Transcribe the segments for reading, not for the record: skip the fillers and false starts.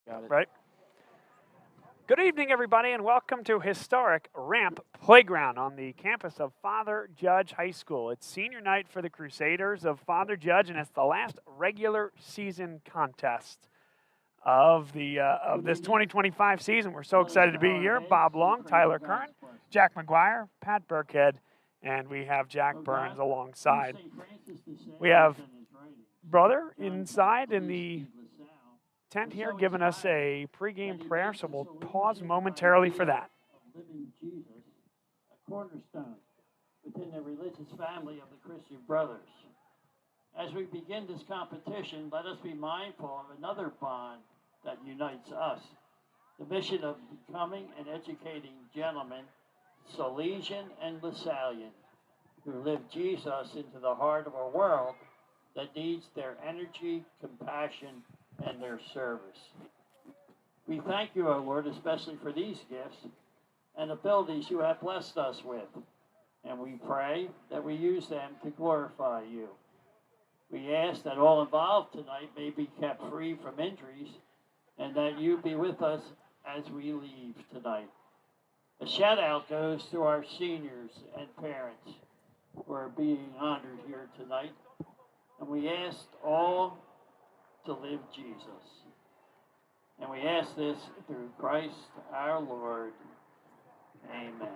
Got it. Right. Good evening, everybody, and welcome to historic Ramp Playground on the campus of Father Judge High School. It's senior night for the Crusaders of Father Judge, and it's the last regular season contest of this 2025 season. We're so excited to be here. Bob Long, Tyler Kern, Jack McGuire, Pat Burkhead, and we have Jack Burns alongside. We have brother inside in the tent here giving us a pregame prayer, so we'll pause momentarily for that. Living Jesus, a cornerstone within the religious family of the Christian Brothers. As we begin this competition, let us be mindful of another bond that unites us, the mission of becoming and educating gentlemen, Salesian and Lasallian, who live Jesus into the heart of a world that needs their energy, compassion, and their service. We thank you, O Lord, especially for these gifts and abilities you have blessed us with, and we pray that we use them to glorify you. We ask that all involved tonight may be kept free from injuries, and that you be with us as we leave tonight. A shout out goes to our seniors and parents who are being honored here tonight, and we ask all to live Jesus. And we ask this through Christ our Lord. Amen.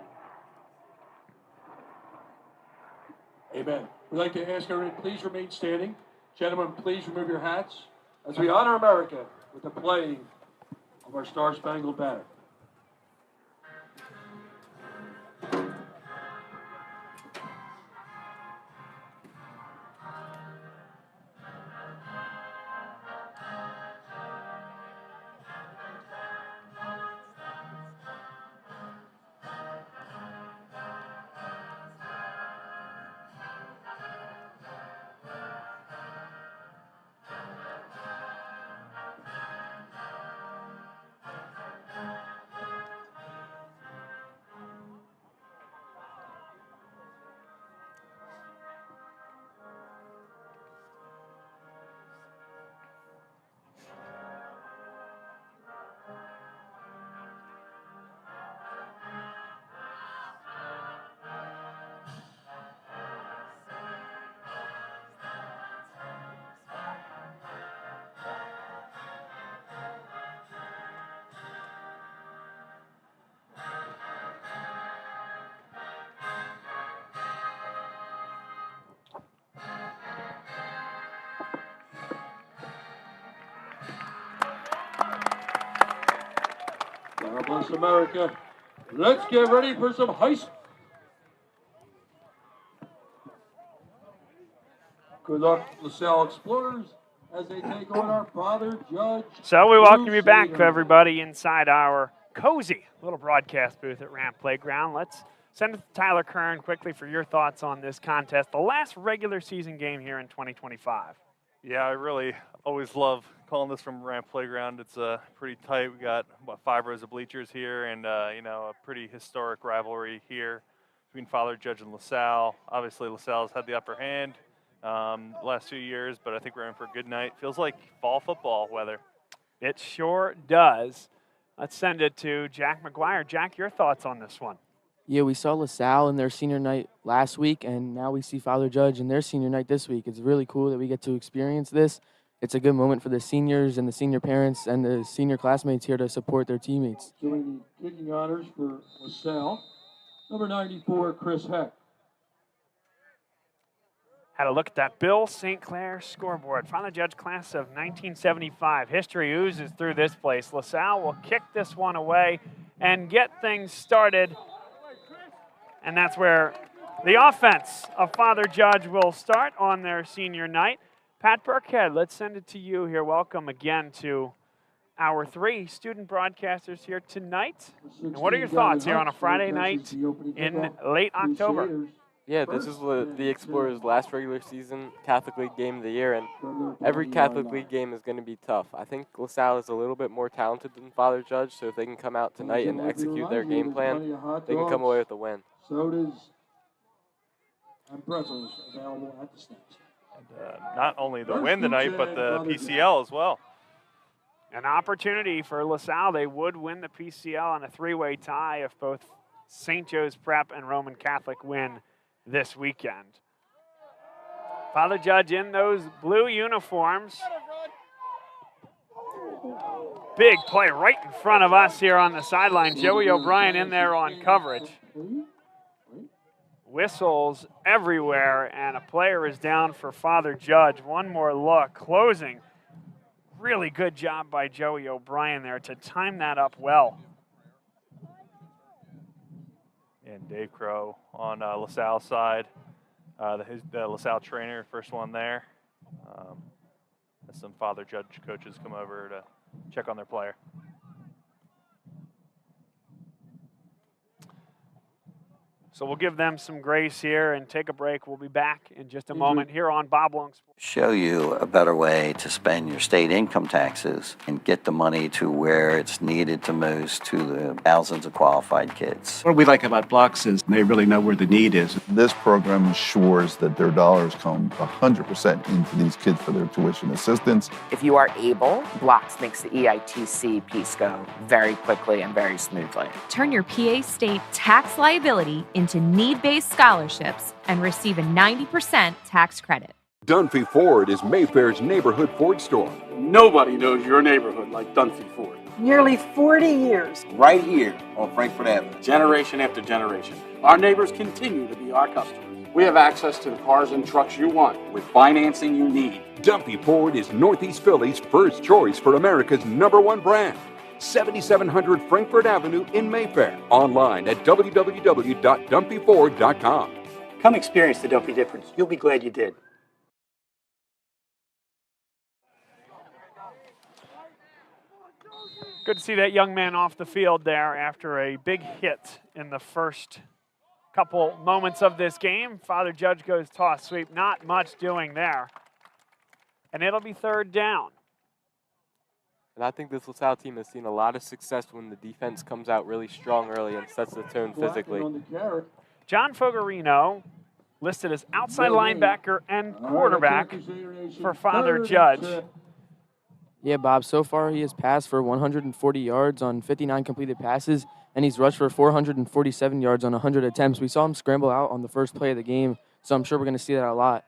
Amen. We'd like to ask everyone, please remain standing. Gentlemen, please remove your hats as we honor America with the playing of our Star-Spangled Banner. God bless America. Let's get ready for some high school. Good luck, LaSalle Explorers, as they take on our Father Judge. So we welcome you back, everybody, inside our cozy little broadcast booth at Ramp Playground. Let's send it to Tyler Kern quickly for your thoughts on this contest, the last regular season game here in 2025. Yeah, I really always love calling this from Ramp Playground. It's pretty tight. We got about 5 rows of bleachers here, and a pretty historic rivalry here between Father Judge and LaSalle. Obviously, LaSalle's had the upper hand the last 2 years, but I think we're in for a good night. Feels like fall football weather. It sure does. Let's send it to Jack McGuire. Jack, your thoughts on this one? Yeah, we saw LaSalle in their senior night last week, and now we see Father Judge in their senior night this week. It's really cool that we get to experience this. It's a good moment for the seniors and the senior parents and the senior classmates here to support their teammates. Joining the kicking honors for LaSalle, number 94, Chris Heck. Had a look at that Bill St. Clair scoreboard. Father Judge class of 1975. History oozes through this place. LaSalle will kick this one away and get things started. And that's where the offense of Father Judge will start on their senior night. Pat Burkhead, let's send it to you here. Welcome again to our 3 student broadcasters here tonight. And what are your thoughts here on a Friday night in late October? Yeah, this is the Explorers' last regular season Catholic League game of the year, and every Catholic League game is going to be tough. I think LaSalle is a little bit more talented than Father Judge, so if they can come out tonight and execute their game plan, they can come away with a win. Sodas and pretzels available at the snack stand. Not only the win tonight, but the PCL as well. An opportunity for LaSalle. They would win the PCL on a three-way tie if both St. Joe's Prep and Roman Catholic win this weekend. Father Judge in those blue uniforms. Big play right in front of us here on the sideline. Joey O'Brien in there on coverage. Whistles everywhere, and a player is down for Father Judge. One more look, closing. Really good job by Joey O'Brien there to time that up well. And Dave Crow on LaSalle's side. The LaSalle trainer, first one there. As some Father Judge coaches come over to check on their player. So we'll give them some grace here and take a break. We'll be back in just a moment here on Bob Long Sports. Show you a better way to spend your state income taxes and get the money to where it's needed the most to the thousands of qualified kids. What we like about Blocks is they really know where the need is. This program ensures that their dollars come 100% into these kids for their tuition assistance. If you are able, Blocks makes the EITC piece go very quickly and very smoothly. Turn your PA State tax liability into need-based scholarships and receive a 90% tax credit. Dunphy Ford is Mayfair's neighborhood Ford store. Nobody knows your neighborhood like Dunphy Ford. Nearly 40 years. Right here on Frankfort Avenue. Generation after generation. Our neighbors continue to be our customers. We have access to the cars and trucks you want with financing you need. Dunphy Ford is Northeast Philly's first choice for America's #1 brand. 7700 Frankfort Avenue in Mayfair. Online at www.dumpyford.com. Come experience the Dunphy difference. You'll be glad you did. Good to see that young man off the field there after a big hit in the first couple moments of this game. Father Judge goes toss sweep. Not much doing there. And it'll be third down. And I think this LaSalle team has seen a lot of success when the defense comes out really strong early and sets the tone physically. John Fogarino listed as outside linebacker and quarterback for Father Judge. Yeah, Bob, so far he has passed for 140 yards on 59 completed passes, and he's rushed for 447 yards on 100 attempts. We saw him scramble out on the first play of the game, so I'm sure we're going to see that a lot.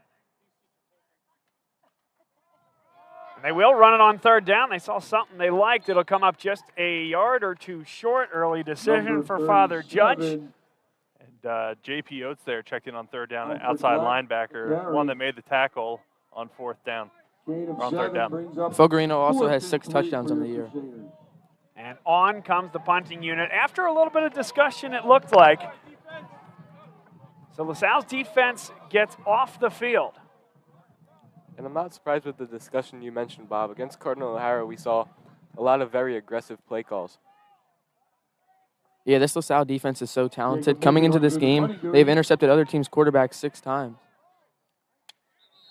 They will run it on third down. They saw something they liked. It'll come up just a yard or two short. Early decision for Father Judge. And J.P. Oates there checked in on third down, an outside linebacker, one that made the tackle on fourth down. On third down. Fogarino also has 6 touchdowns on the year. And on comes the punting unit. After a little bit of discussion, it looked like. So LaSalle's defense gets off the field. And I'm not surprised with the discussion you mentioned, Bob. Against Cardinal O'Hara, we saw a lot of very aggressive play calls. Yeah, this LaSalle defense is so talented. Coming into this game, they've intercepted other teams' quarterbacks 6 times.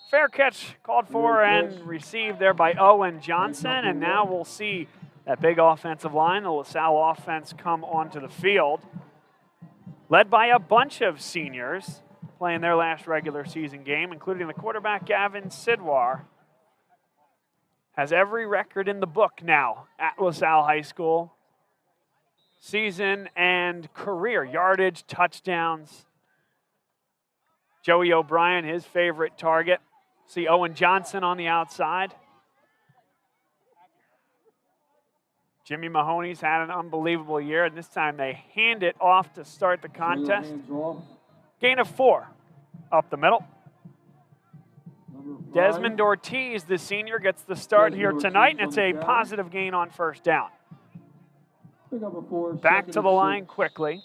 Fair catch called for and received there by Owen Johnson. And now we'll see that big offensive line, the LaSalle offense, come onto the field. Led by a bunch of seniors playing their last regular season game, including the quarterback Gavin Sidwar. Has every record in the book now at LaSalle High School. Season and career yardage, touchdowns. Joey O'Brien, his favorite target. See Owen Johnson on the outside. Jimmy Mahoney's had an unbelievable year, and this time they hand it off to start the contest. Gain of 4 up the middle. Desmond Ortiz, the senior, gets the start here tonight, and it's a positive gain on first down. Back to the line quickly,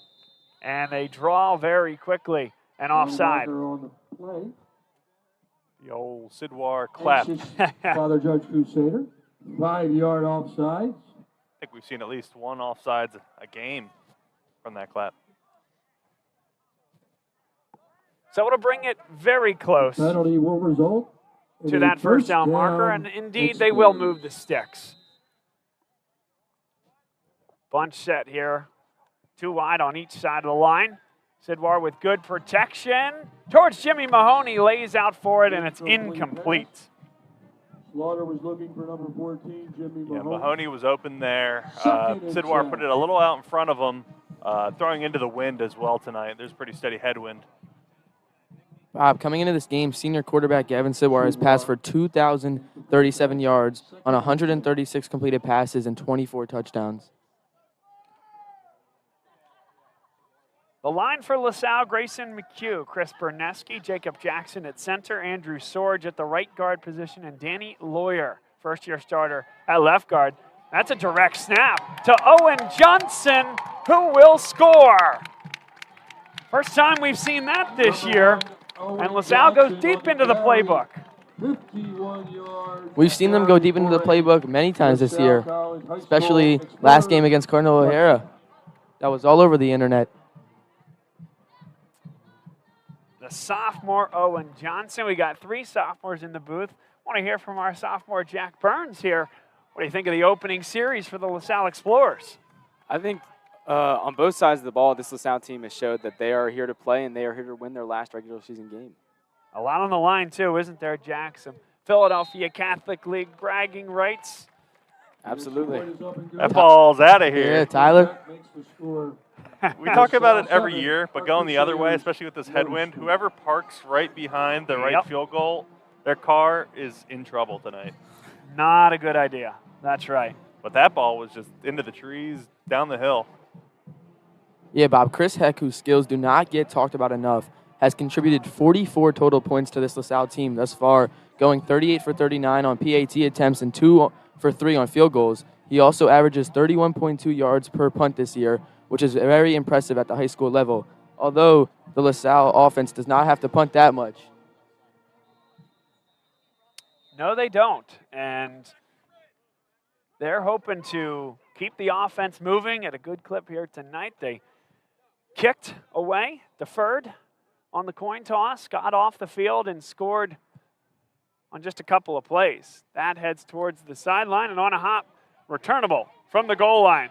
and they draw very quickly and offside. The old Sidwar clap. Father Judge Crusader, 5-yard offsides. I think we've seen at least one offsides a game from that clap. So it'll bring it very close Penalty will result to that first down marker, and indeed they will move the sticks. Bunch set here, 2 wide on each side of the line. Sidwar with good protection towards Jimmy Mahoney, lays out for it, and it's incomplete. Slaughter was looking for number 14, Jimmy Mahoney. Yeah, Mahoney was open there. Second and Sidwar 10. put it a little out in front of him, throwing into the wind as well tonight. There's pretty steady headwind. Bob, coming into this game, senior quarterback Gavin Sidwar has passed for 2,037 yards on 136 completed passes and 24 touchdowns. The line for LaSalle, Grayson McHugh, Chris Berneski, Jacob Jackson at center, Andrew Sorge at the right guard position, and Danny Lawyer, first-year starter at left guard. That's a direct snap to Owen Johnson, who will score. First time we've seen that this year, and LaSalle goes deep into the playbook. 51 yards. We've seen them go deep into the playbook many times this year, especially last game against Cardinal O'Hara. That was all over the internet. The sophomore Owen Johnson. We got 3 sophomores in the booth. Want to hear from our sophomore Jack Burns here. What do you think of the opening series for the LaSalle Explorers? I think on both sides of the ball, this LaSalle team has showed that they are here to play and they are here to win their last regular season game. A lot on the line, too, isn't there, Jack? Some Philadelphia Catholic League bragging rights. Absolutely. That ball's out of here. Yeah, Tyler. We talk about it every year, but going the other way, especially with this headwind, whoever parks right behind the right field goal, their car is in trouble tonight. Not a good idea. That's right. But that ball was just into the trees, down the hill. Yeah, Bob, Chris Heck, whose skills do not get talked about enough, has contributed 44 total points to this LaSalle team thus far, going 38 for 39 on PAT attempts and 2 for 3 on field goals. He also averages 31.2 yards per punt this year, which is very impressive at the high school level, although the LaSalle offense does not have to punt that much. No, they don't. And they're hoping to keep the offense moving at a good clip here tonight. They kicked away, deferred on the coin toss, got off the field, and scored on just a couple of plays. That heads towards the sideline, and on a hop, returnable from the goal line.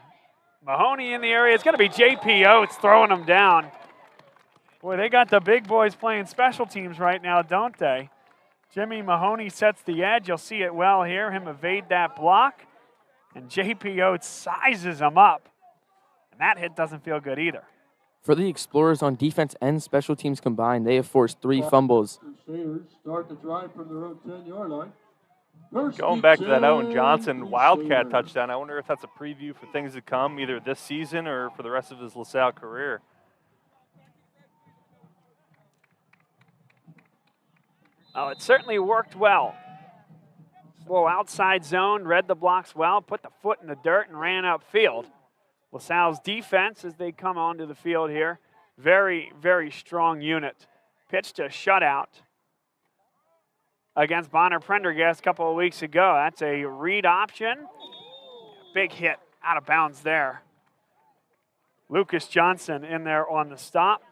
Mahoney in the area. It's going to be J.P. Oates throwing them down. Boy, they got the big boys playing special teams right now, don't they? Jimmy Mahoney sets the edge. You'll see it well here. Him evade that block. And J.P. Oates sizes him up. And that hit doesn't feel good either. For the Explorers on defense and special teams combined, they have forced 3 fumbles. Crusaders start the drive from their own 10-yard line. Going back to that Owen Johnson Wildcat touchdown, I wonder if that's a preview for things to come, either this season or for the rest of his LaSalle career. Oh, it certainly worked well. Little outside zone, read the blocks well, put the foot in the dirt, and ran upfield. LaSalle's defense, as they come onto the field here, very, very strong unit. Pitched a shutout against Bonner Prendergast a couple of weeks ago. That's a read option. Big hit out of bounds there. Lucas Johnson in there on the stop.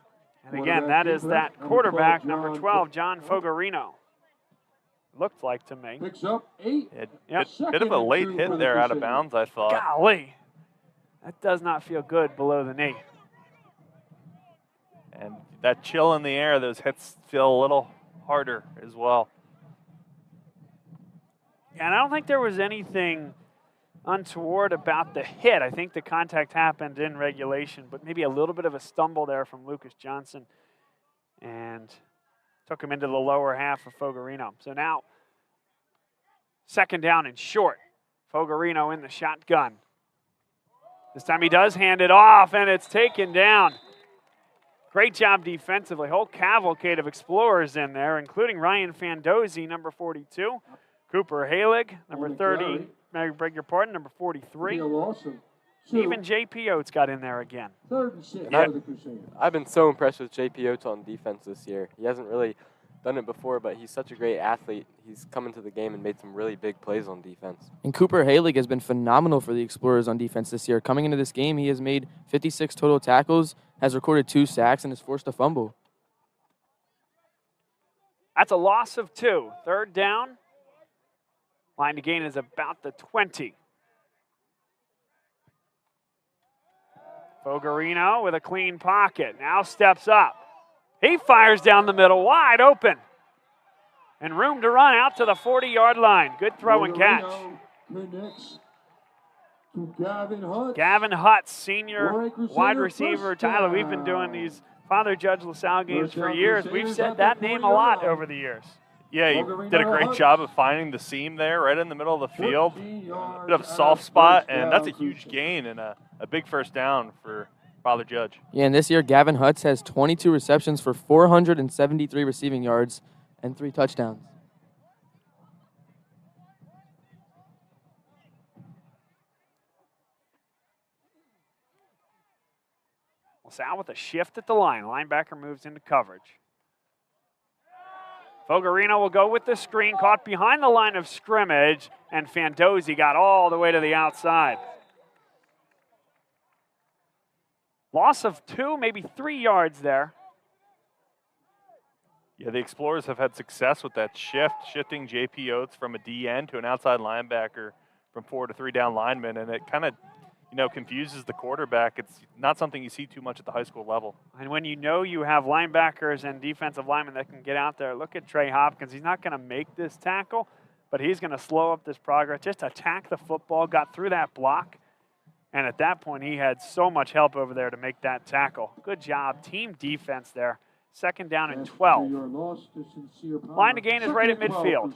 And again, that is that quarterback, number 12, John Fogarino. Looked like to me. Picks up 8. Bit of a late hit there out of bounds, I thought. Golly. That does not feel good below the knee. And that chill in the air, those hits feel a little harder as well. And I don't think there was anything untoward about the hit. I think the contact happened in regulation, but maybe a little bit of a stumble there from Lucas Johnson and took him into the lower half of Fogarino. So now, second down and short. Fogarino in the shotgun. This time he does hand it off, and it's taken down. Great job defensively. Whole cavalcade of Explorers in there, including Ryan Fandozzi, number 42. Cooper Halig, number 30. I beg your pardon, number 43. Even J.P. Oates got in there again. 3rd and 6 Yeah. for the Crusaders. I've been so impressed with J.P. Oates on defense this year. He hasn't really done it before, but he's such a great athlete. He's come into the game and made some really big plays on defense. And Cooper Halig has been phenomenal for the Explorers on defense this year. Coming into this game, he has made 56 total tackles, has recorded 2 sacks, and has forced a fumble. That's a loss of 2. 3rd down. Line to gain is about the 20. Fogarino with a clean pocket. Now steps up. He fires down the middle, wide open. And room to run out to the 40-yard line. Good throw and catch. Connects to Gavin Hutt. Gavin Hutt, senior Crusader wide receiver. first Tyler, we've been doing these Father Judge LaSalle games for years. We've said that name a lot over the years. Yeah, he did a great job of finding the seam there right in the middle of the field. Bit of a soft spot, and that's a huge gain and a big first down for Father Judge. Yeah, and this year Gavin Hutz has 22 receptions for 473 receiving yards and 3 touchdowns. LaSalle with a shift at the line. Linebacker moves into coverage. Fogarino will go with the screen, caught behind the line of scrimmage, and Fandozzi got all the way to the outside. Loss of 2, maybe 3 yards there. Yeah, the Explorers have had success with that shifting J.P. Oates from a DN to an outside linebacker from 4 to 3 down linemen, and it kind of, confuses the quarterback. It's not something you see too much at the high school level. And when you know you have linebackers and defensive linemen that can get out there, look at Trey Hopkins. He's not going to make this tackle, but he's going to slow up this progress. Just attack the football, got through that block, and at that point he had so much help over there to make that tackle. Good job. Team defense there. 2nd down and 12. Line to gain is right at midfield.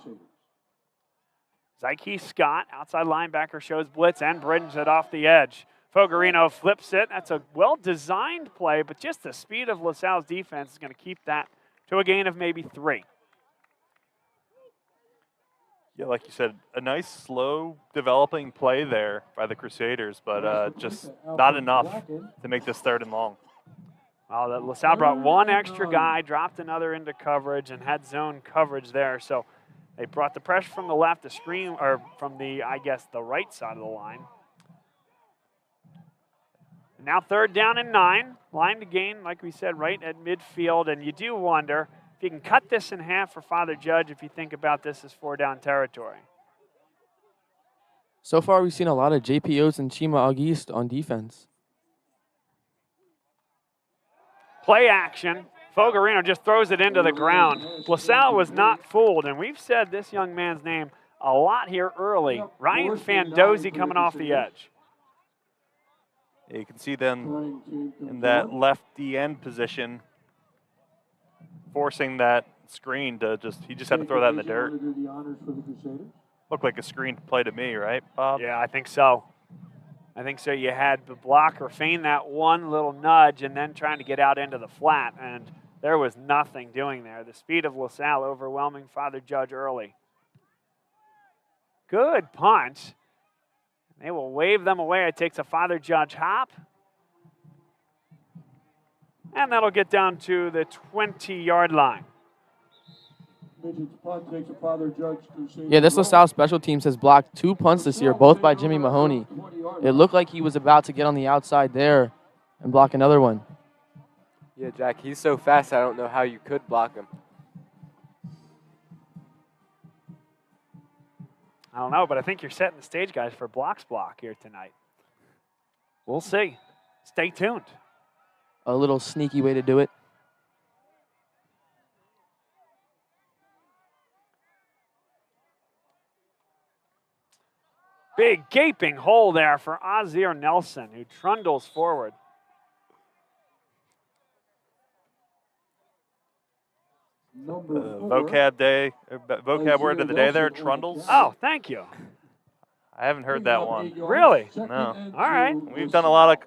Zyke Scott, outside linebacker, shows blitz and brings it off the edge. Fogarino flips it. That's a well-designed play, but just the speed of LaSalle's defense is going to keep that to a gain of maybe 3. Yeah, like you said, a nice, slow developing play there by the Crusaders, but just not enough to make this 3rd and long. Well, LaSalle brought 1 extra guy, dropped another into coverage, and had zone coverage there. So they brought the pressure from the left, the screen, or from the, the right side of the line. And now 3rd down and 9. Line to gain, like we said, right at midfield. And you do wonder if you can cut this in half for Father Judge if you think about this as 4-down territory. So far, we've seen a lot of J.P. Oates and Chima Auguste on defense. Play action. Fogarino just throws it into the ground. LaSalle was not fooled, and we've said this young man's name a lot here early. Ryan Fandozzi coming off the edge. Yeah, you can see them in that left DN position, forcing that screen to he just had to throw that in the dirt. Looked like a screen play to me, right, Bob? Yeah, I think so. You had the blocker feign that one little nudge and then trying to get out into the flat, and there was nothing doing there. The speed of LaSalle overwhelming Father Judge early. Good punt. They will wave them away. It takes a Father Judge hop. And that'll get down to the 20-yard line. Yeah, this LaSalle special teams has blocked 2 punts this year, both by Jimmy Mahoney. It looked like he was about to get on the outside there and block another one. Yeah, Jack, he's so fast, I don't know how you could block him. I don't know, but I think you're setting the stage, guys, for Block's Block here tonight. We'll see. Stay tuned. A little sneaky way to do it. Big gaping hole there for Ozir Nelson, who trundles forward. Vocab word of the day there, trundles. Oh, thank you. I haven't heard that one. Really? No. All right. We've done a lot of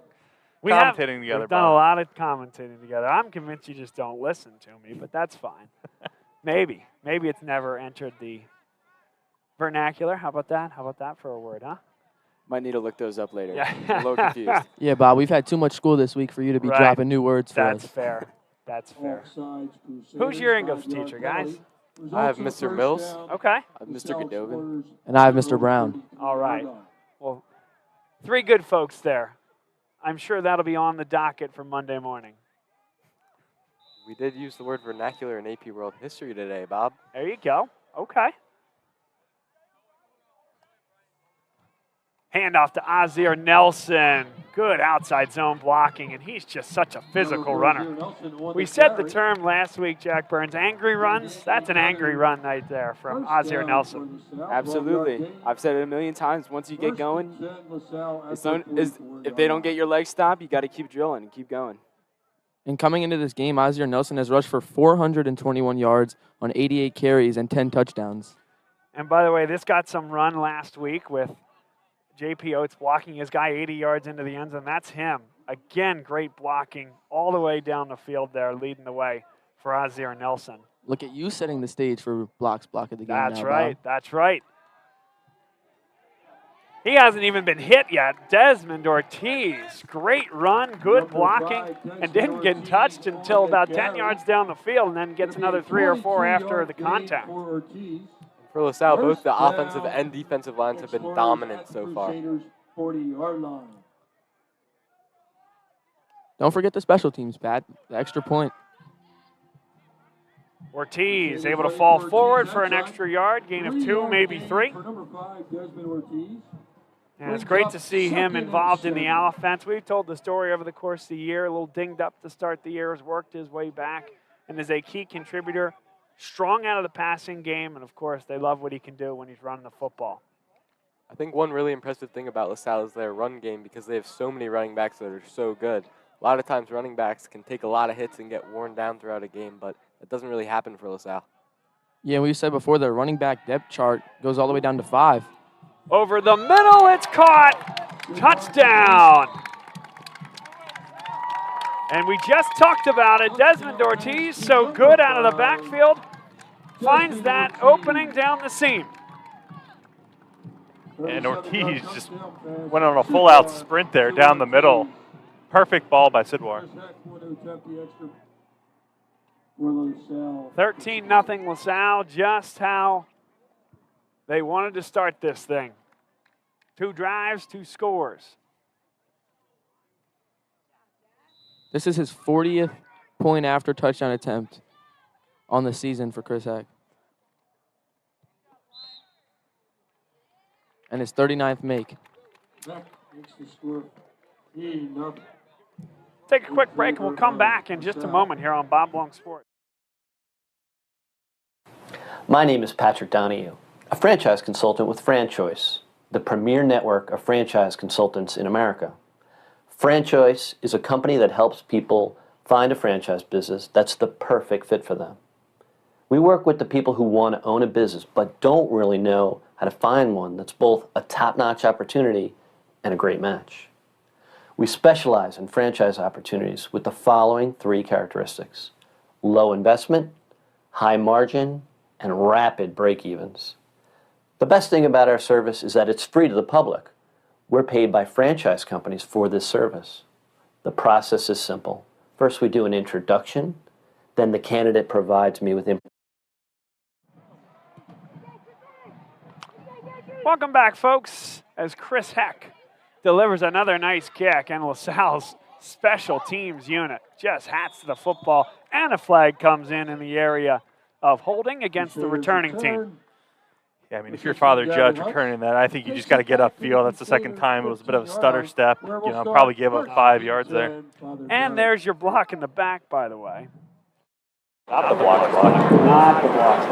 commentating together. We've done a lot of commentating together. I'm convinced you just don't listen to me, but that's fine. Maybe. Maybe it's never entered the vernacular. How about that? How about that for a word, huh? Might need to look those up later. Yeah. I'm a little confused. Yeah, Bob, we've had too much school this week for you to be dropping new words for us. That's fair. That's fair. Who's your English teacher, guys? I have Mr. Mills. Okay. I have Mr. Godovin. And I have Mr. Brown. All right. Well, 3 good folks there. I'm sure that'll be on the docket for Monday morning. We did use the word vernacular in AP World History today, Bob. There you go. Okay. Handoff to Ozzie Nelson. Good outside zone blocking, and he's just such a physical runner. We said the term last week, Jack Burns, angry runs. That's an angry run right there from Ozzie Nelson. Absolutely. I've said it a million times. Once you get going, if they don't get your leg stopped, you got to keep drilling and keep going. And coming into this game, Ozzie Nelson has rushed for 421 yards on 88 carries and 10 touchdowns. And by the way, this got some run last week with J.P. Oates blocking his guy 80 yards into the end zone. That's him. Again, great blocking all the way down the field there, leading the way for Ozzie Nelson. Look at you setting the stage for block of the game. That's now, right. Bob. That's right. He hasn't even been hit yet. Desmond Ortiz, great run, good blocking, and didn't get touched until about 10 yards down the field, and then gets another 3 or 4 after the contact. For LaSalle, both the offensive and defensive lines have been dominant so far. Don't forget the special teams, Pat. The extra point. Ortiz able to fall forward for an extra yard, gain of 2, maybe 3. And it's great to see him involved in the offense. We've told the story over the course of the year, a little dinged up to start the year, has worked his way back, and is a key contributor. Strong out of the passing game, and of course, they love what he can do when he's running the football. I think one really impressive thing about LaSalle is their run game because they have so many running backs that are so good. A lot of times running backs can take a lot of hits and get worn down throughout a game, but it doesn't really happen for LaSalle. Yeah, we said before the running back depth chart goes all the way down to 5. Over the middle, it's caught. Touchdown. And we just talked about it. Desmond Ortiz, so good out of the backfield, finds that opening down the seam. And Ortiz just went on a full-out sprint there down the middle. Perfect ball by Sidwar. 13-0 LaSalle, just how they wanted to start this thing. 2 drives, 2 scores. This is his 40th point after touchdown attempt on the season for Chris Heck. And his 39th make. Take a quick break and we'll come back in just a moment here on Bob Long Sports. My name is Patrick Donahue, a franchise consultant with FranChoice, the premier network of franchise consultants in America. FranChoice is a company that helps people find a franchise business that's the perfect fit for them. We work with the people who want to own a business but don't really know how to find one that's both a top-notch opportunity and a great match. We specialize in franchise opportunities with the following 3 characteristics: low investment, high margin, and rapid break-evens. The best thing about our service is that it's free to the public. We're paid by franchise companies for this service. The process is simple. First, we do an introduction. Then the candidate provides me with information. Welcome back, folks, as Chris Heck delivers another nice kick, and LaSalle's special teams unit just hats the football, and a flag comes in the area of holding against the returning team. Yeah, I mean, if you're Father Judge returning that, I think you just got to get upfield. That's the second time. It was a bit of a stutter step. Probably gave up 5 yards there. And there's your block in the back, by the way. Not the block. Not the block.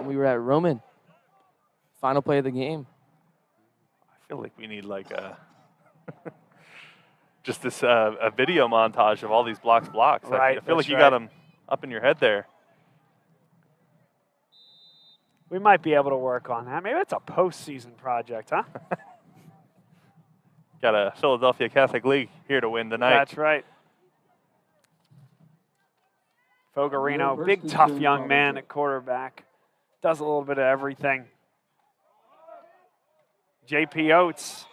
We were at Roman. Final play of the game. I feel like we need like a just this a video montage of all these blocks. Right, I feel like you got them up in your head there. We might be able to work on that. Maybe it's a postseason project, huh? Got a Philadelphia Catholic League here to win tonight. That's right. Fogarino, big, tough young man at quarterback. Does a little bit of everything. J.P. Oates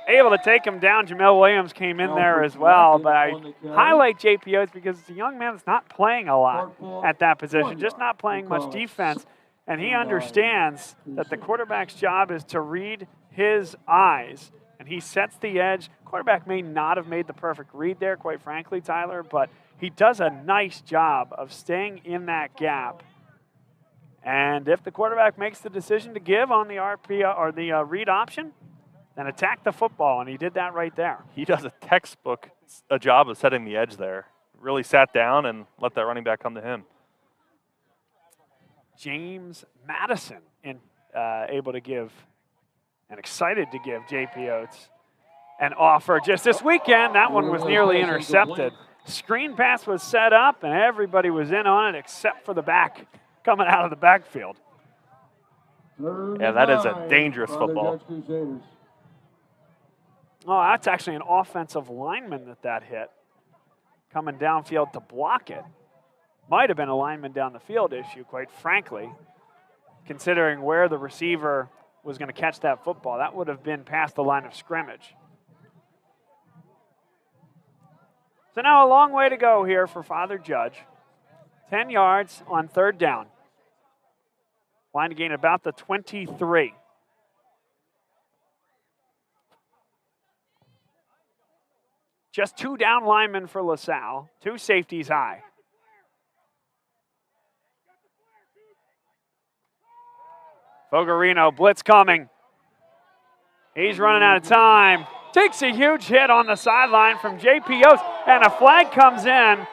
able to take him down. Jamel Williams came in there as well, but I highlight J.P. Oates because it's a young man that's not playing a lot at that position, just not playing much defense, and he understands that the quarterback's job is to read his eyes, and he sets the edge. Quarterback may not have made the perfect read there, quite frankly, Tyler, but he does a nice job of staying in that gap And if the quarterback makes the decision to give on the RP or the read option, then attack the football, and he did that right there. He does a textbook job of setting the edge there. Really sat down and let that running back come to him. James Madison able to give and excited to give J.P. Oates an offer just this weekend. That one was nearly intercepted. Screen pass was set up, and everybody was in on it except for the back coming out of the backfield. Yeah, that is a dangerous football. Oh, that's actually an offensive lineman that hit, coming downfield to block it. Might have been a lineman down the field issue, quite frankly, considering where the receiver was going to catch that football. That would have been past the line of scrimmage. So now a long way to go here for Father Judge. 10 yards on third down. Line to gain about the 23. Just 2 down linemen for LaSalle, 2 safeties high. Fogarino, blitz coming. He's running out of time. Takes a huge hit on the sideline from J.P. Oates, and a flag comes in,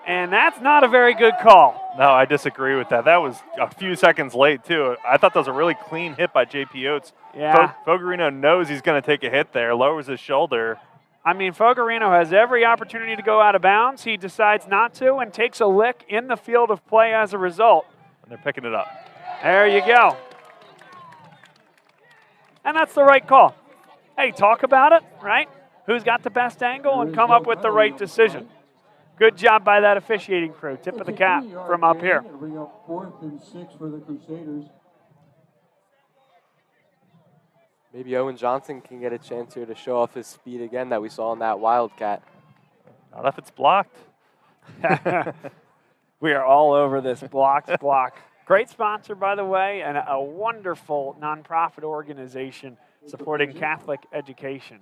and that's not a very good call. No, I disagree with that. That was a few seconds late, too. I thought that was a really clean hit by J.P. Oates. Yeah. Fogarino knows he's going to take a hit there, lowers his shoulder. I mean, Fogarino has every opportunity to go out of bounds. He decides not to and takes a lick in the field of play as a result. And they're picking it up. There you go. And that's the right call. Hey, talk about it, right? Who's got the best angle and come up with the right decision. Good job by that officiating crew. Tip of the cap from up here. Bring up 4th and 6 for the Crusaders. Maybe Owen Johnson can get a chance here to show off his speed again that we saw in that Wildcat. Not if it's blocked. We are all over this block. Great sponsor, by the way, and a wonderful nonprofit organization supporting Catholic education.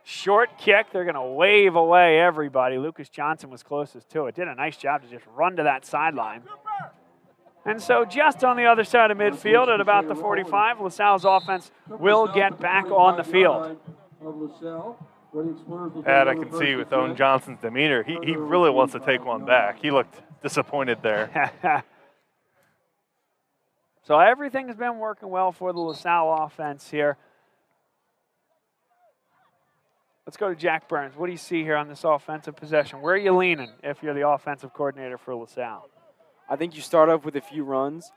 Short kick. They're going to wave away everybody. Lucas Johnson was closest to it. Did a nice job to just run to that sideline. And so just on the other side of midfield at about the 45, LaSalle's offense will get back on the field. And I can see with Owen Johnson's demeanor, he really wants to take one back. He looked disappointed there. So everything has been working well for the LaSalle offense here. Let's go to Jack Burns. What do you see here on this offensive possession? Where are you leaning if you're the offensive coordinator for LaSalle? I think you start off with a few runs,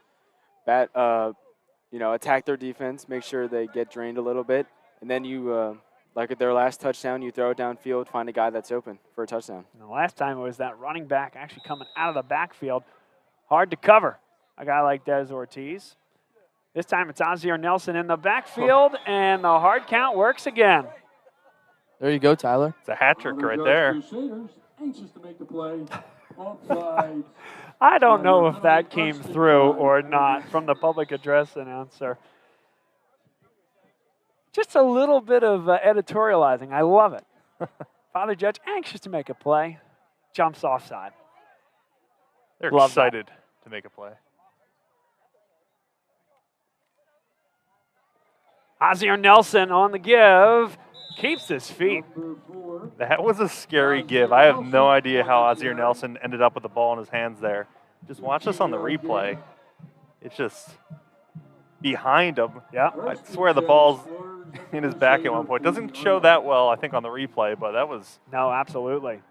attack their defense, make sure they get drained a little bit, and then you, like at their last touchdown, you throw it downfield, find a guy that's open for a touchdown. And the last time it was that running back actually coming out of the backfield. Hard to cover a guy like Des Ortiz. This time it's Ozzie Nelson in the backfield, and the hard count works again. There you go, Tyler. It's a hat trick right there. Anxious to make the play. Offside. I don't know if that came through or not from the public address announcer. Just a little bit of editorializing. I love it. Father Judge, anxious to make a play, jumps offside. They're Love excited to make a play. Ozzie Nelson on the give. Keeps his feet. That was a scary give. I have no idea how Ozzie Nelson ended up with the ball in his hands there. Just watch this on the replay. It's just behind him. Yeah. I swear the ball's in his back at one point. Doesn't show that well, I think, on the replay, but that was... No, absolutely.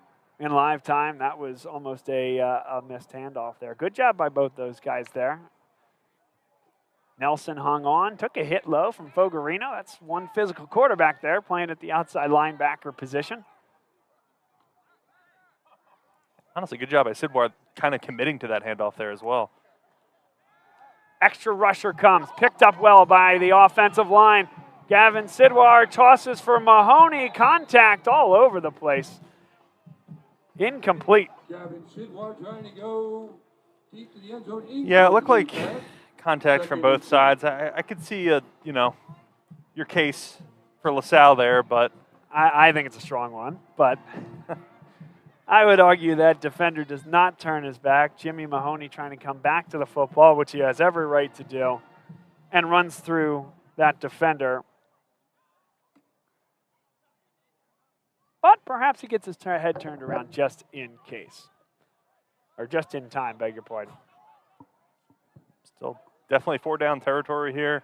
In live time, that was almost a missed handoff there. Good job by both those guys there. Nelson hung on, took a hit low from Fogarino. That's one physical quarterback there playing at the outside linebacker position. Honestly, good job by Sidwar kind of committing to that handoff there as well. Extra rusher comes, picked up well by the offensive line. Gavin Sidwar tosses for Mahoney. Contact all over the place. Incomplete. Gavin Sidwar trying to go deep to the end zone. Yeah, it looked like contact from both sides. I could see, your case for LaSalle there, but... I think it's a strong one, but I would argue that defender does not turn his back. Jimmy Mahoney trying to come back to the football, which he has every right to do, and runs through that defender. But perhaps he gets his head turned around just in case. Or just in time, beg your pardon. Still definitely 4 down territory here.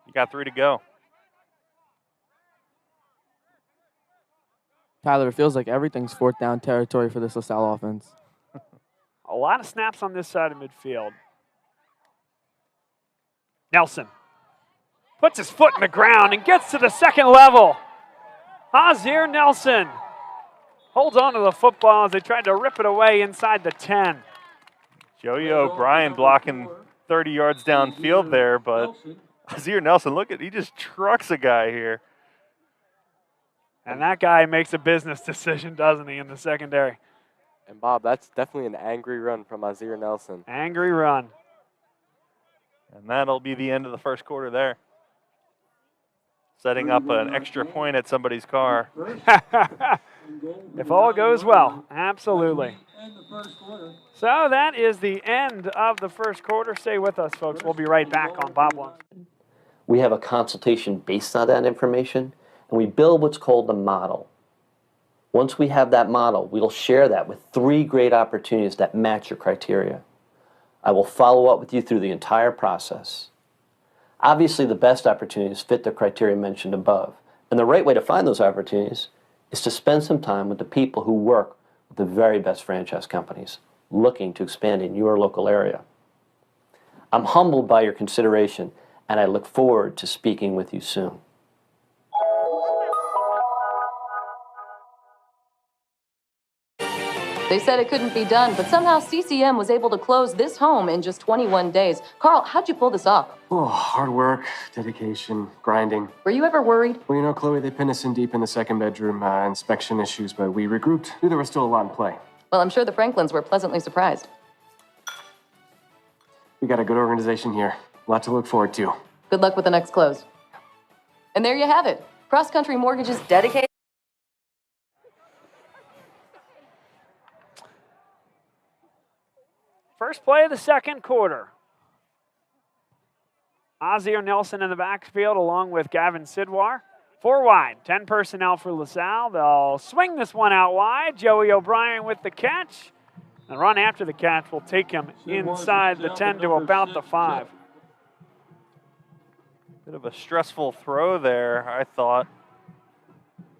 You got 3 to go. Tyler, it feels like everything's 4th down territory for this LaSalle offense. A lot of snaps on this side of midfield. Nelson puts his foot in the ground and gets to the second level. Azir Nelson holds on to the football as they tried to rip it away inside the 10. Joey O'Brien blocking 30 yards downfield there, but Azir Nelson, look at, he just trucks a guy here. And that guy makes a business decision, doesn't he, in the secondary? And Bob, that's definitely an angry run from Azir Nelson. Angry run. And that'll be the end of the first quarter there. Setting up an extra point at somebody's car. If all goes well, absolutely. So that is the end of the first quarter. Stay with us, folks. We'll be right back on Bob One. We have a consultation based on that information, and we build what's called the model. Once we have that model, we'll share that with 3 great opportunities that match your criteria. I will follow up with you through the entire process. Obviously, the best opportunities fit the criteria mentioned above, and the right way to find those opportunities is to spend some time with the people who work with the very best franchise companies looking to expand in your local area. I'm humbled by your consideration, and I look forward to speaking with you soon. They said it couldn't be done, but somehow CCM was able to close this home in just 21 days. Carl, how'd you pull this off? Oh, hard work, dedication, grinding. Were you ever worried? Well, you know, Chloe, they pinned us in deep in the second bedroom, inspection issues, but we regrouped. Knew there was still a lot in play. Well, I'm sure the Franklins were pleasantly surprised. We got a good organization here. A lot to look forward to. Good luck with the next close. And there you have it. Cross Country Mortgage's dedicated. First play of the second quarter. Azir Nelson in the backfield along with Gavin Sidwar. 4 wide, 10 personnel for LaSalle. They'll swing this one out wide. Joey O'Brien with the catch. The run after the catch will take him inside the 10 to about the 5. Bit of a stressful throw there, I thought.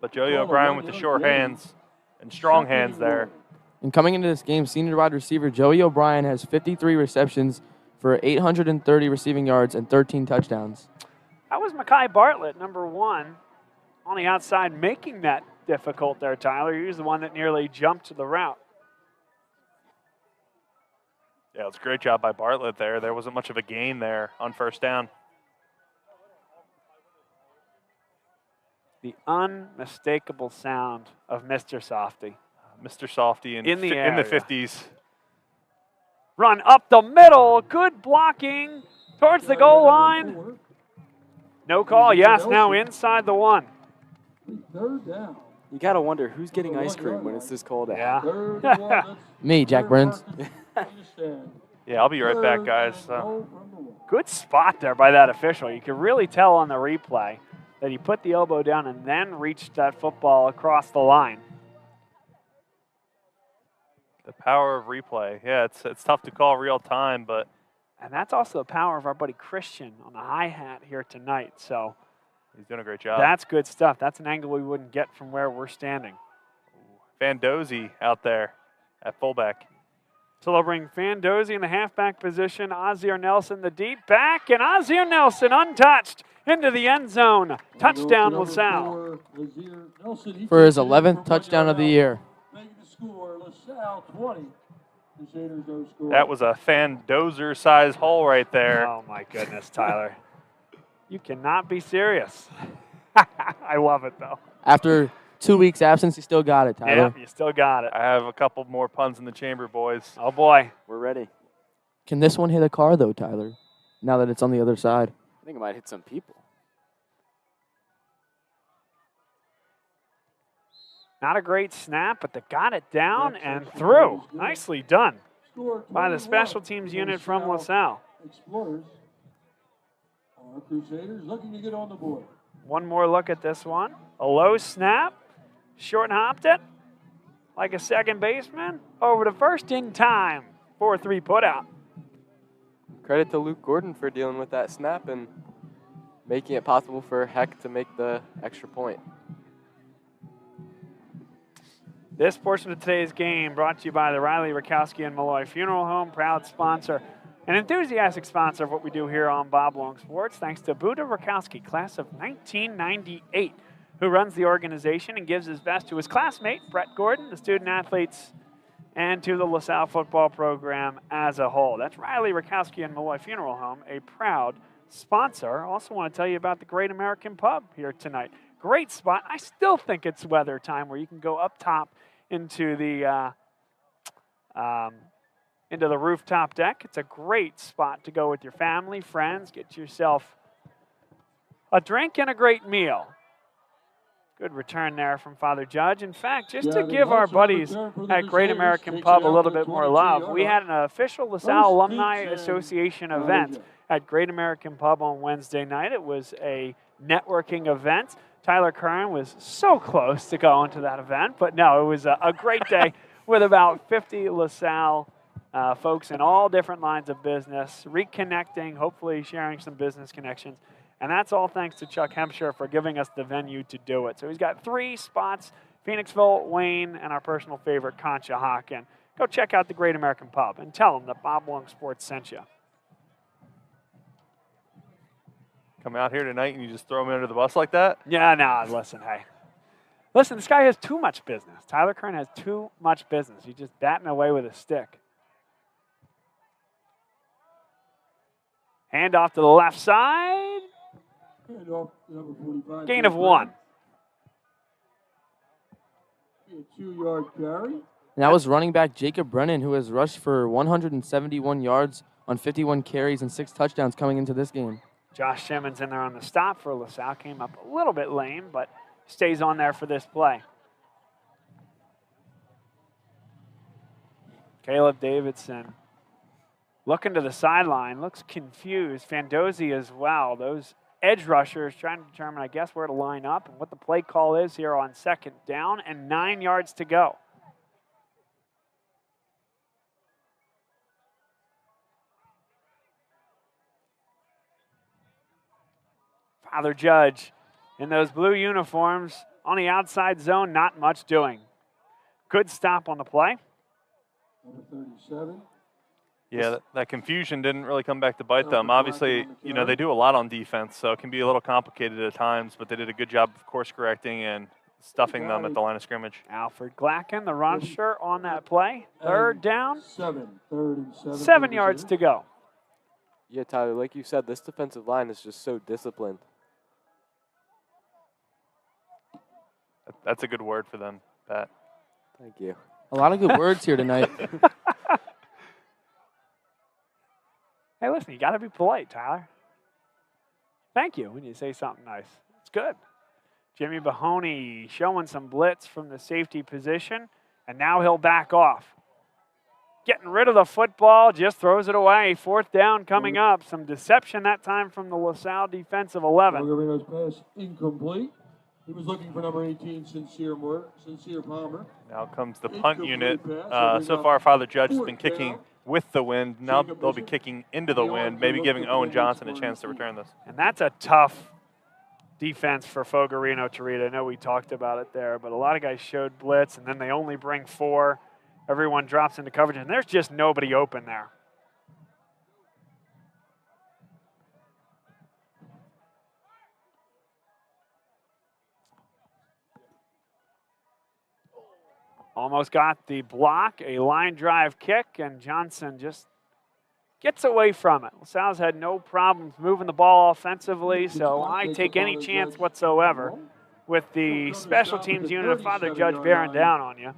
But Joey O'Brien with the short hands and strong hands there. And coming into this game, senior wide receiver Joey O'Brien has 53 receptions for 830 receiving yards and 13 touchdowns. That was Mekhi Bartlett, number 1, on the outside, making that difficult there, Tyler. He was the one that nearly jumped the route. Yeah, it was a great job by Bartlett there. There wasn't much of a gain there on first down. The unmistakable sound of Mr. Softy. Mr. Softy in the 50s. Run up the middle. Good blocking towards the goal line. No call. Yes, now inside the 1. You got to wonder who's getting ice cream when it's this cold out. Yeah. Me, Jack Burns. Yeah, I'll be right back, guys. Good spot there by that official. You can really tell on the replay that he put the elbow down and then reached that football across the line. The power of replay. Yeah, it's tough to call real time, but. And that's also the power of our buddy Christian on the hi-hat here tonight. So he's doing a great job. That's good stuff. That's an angle we wouldn't get from where we're standing. Fandozzi out there at fullback. So they'll bring Fandozzi in the halfback position, Azir Nelson the deep back, and Azir Nelson untouched into the end zone. Touchdown LaSalle. For his 11th touchdown of the year. That was a Fandozer-sized hole right there. Oh, my goodness, Tyler. You cannot be serious. I love it, though. After 2 weeks absence, you still got it, Tyler. Yeah, you still got it. I have a couple more puns in the chamber, boys. Oh, boy. We're ready. Can this one hit a car, though, Tyler, now that it's on the other side? I think it might hit some people. Not a great snap, but they got it down and through. Nicely done by the special teams unit from LaSalle. Explorers are Crusaders looking to get on the board. One more look at this one. A low snap, short hopped it like a second baseman over to first in time. 4-3 put out. Credit to Luke Gordon for dealing with that snap and making it possible for Heck to make the extra point. This portion of today's game brought to you by the Riley, Rakowski, and Malloy Funeral Home, proud sponsor, an enthusiastic sponsor of what we do here on Bob Long Sports, thanks to Buda Rakowski, class of 1998, who runs the organization and gives his best to his classmate, Brett Gordon, the student athletes, and to the LaSalle football program as a whole. That's Riley, Rakowski, and Malloy Funeral Home, a proud sponsor. Also want to tell you about the Great American Pub here tonight. Great spot. I still think it's weather time where you can go up top into the rooftop deck. It's a great spot to go with your family, friends, get yourself a drink and a great meal. Good return there from Father Judge. In fact, just to give our buddies at Great American Pub a little bit more love, we had an official LaSalle Alumni Association event at Great American Pub on Wednesday night. It was a networking event. Tyler Curran was so close to going to that event, but no, it was a great day with about 50 LaSalle folks in all different lines of business, reconnecting, hopefully sharing some business connections. And that's all thanks to Chuck Hempshire for giving us the venue to do it. So he's got 3 spots, Phoenixville, Wayne, and our personal favorite, Conshohocken. Go check out the Great American Pub and tell them that Bob Long Sports sent you. Come out here tonight and you just throw me under the bus like that? Yeah, no, listen, hey. Listen, this guy has too much business. Tyler Curran has too much business. He's just batting away with a stick. Hand off to the left side. Hand off to number 45. Gain of 1. A 2-yard carry. And that was running back Jacob Brennan, who has rushed for 171 yards on 51 carries and 6 touchdowns coming into this game. Josh Simmons in there on the stop for LaSalle. Came up a little bit lame, but stays on there for this play. Caleb Davidson looking to the sideline, looks confused. Fandozzi as well. Those edge rushers trying to determine, I guess, where to line up and what the play call is here on second down and 9 yards to go. Father Judge in those blue uniforms on the outside zone, not much doing. Good stop on the play. Number 37. Yeah, that confusion didn't really come back to bite them. Obviously, you know, they do a lot on defense, so it can be a little complicated at times, but they did a good job of course correcting and stuffing them at the line of scrimmage. Alfred Glacken, the rusher on that play. Third down. 7. 3rd and 7. 7 yards to go. Yeah, Tyler, like you said, this defensive line is just so disciplined. That's a good word for them, Pat. Thank you. A lot of good words here tonight. Hey, listen, you got to be polite, Tyler. Thank you when you say something nice. It's good. Jimmy Bahoney showing some blitz from the safety position, and now he'll back off. Getting rid of the football, just throws it away. 4th down coming up. Some deception that time from the LaSalle defensive 11. Margarito's pass incomplete. He was looking for number 18, Sincere Palmer. Now comes the punt unit. So far, Father Judge has been kicking with the wind. Now they'll be kicking into the wind, maybe giving Owen Johnson a chance to return this. And that's a tough defense for Fogarino Tarita. I know we talked about it there, but a lot of guys showed blitz, and then they only bring 4. Everyone drops into coverage, and there's just nobody open there. Almost got the block, a line drive kick, and Johnson just gets away from it. LaSalle's had no problems moving the ball offensively, so I take any chance whatsoever with the special teams unit of Father Judge bearing down on you.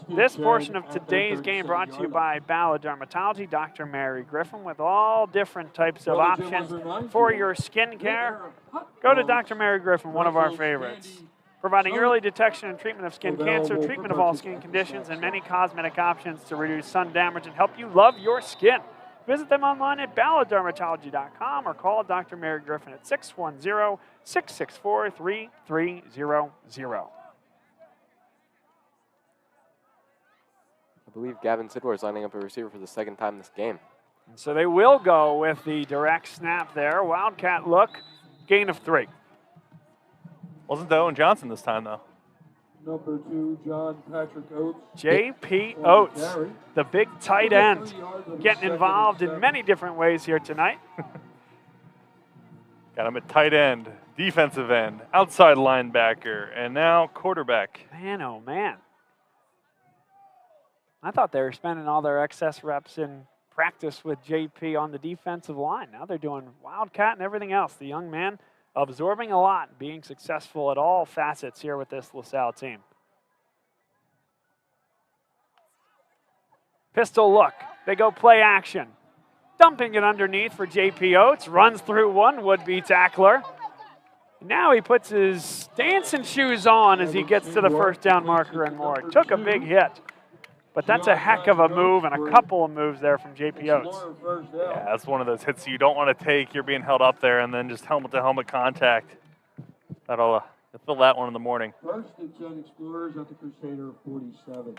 This portion of today's game brought to you by Bala Dermatology, Dr. Mary Griffin, with all different types of options for your skin care. Go to Dr. Mary Griffin, one of our favorites. providing early detection and treatment of skin cancer, treatment of all skin conditions, and many cosmetic options to reduce sun damage and help you love your skin. Visit them online at balladdermatology.com or call Dr. Mary Griffin at 610-664-3300. I believe Gavin Sidwar is lining up a receiver for the second time this game. And so they will go with the direct snap there. Wildcat look, gain of 3. Wasn't Owen Johnson this time, though. Number 2, John Patrick Oates. J.P. Oates, the big tight end, getting involved in many different ways here tonight. Got him at tight end, defensive end, outside linebacker, and now quarterback. Man, oh man. I thought they were spending all their excess reps in practice with JP on the defensive line. Now they're doing Wildcat and everything else. The young man absorbing a lot, being successful at all facets here with this LaSalle team. Pistol look. They go play action. Dumping it underneath for JP Oates. Runs through one would-be tackler. Now he puts his dancing shoes on as he gets to the first down marker and more. Took a big hit. But that's a heck of a move and a couple of moves there from JP Oates. Yeah, that's one of those hits you don't want to take. You're being held up there and then just helmet-to-helmet contact. That'll fill that one in the morning. First and 10 Explorers at the Crusader 47.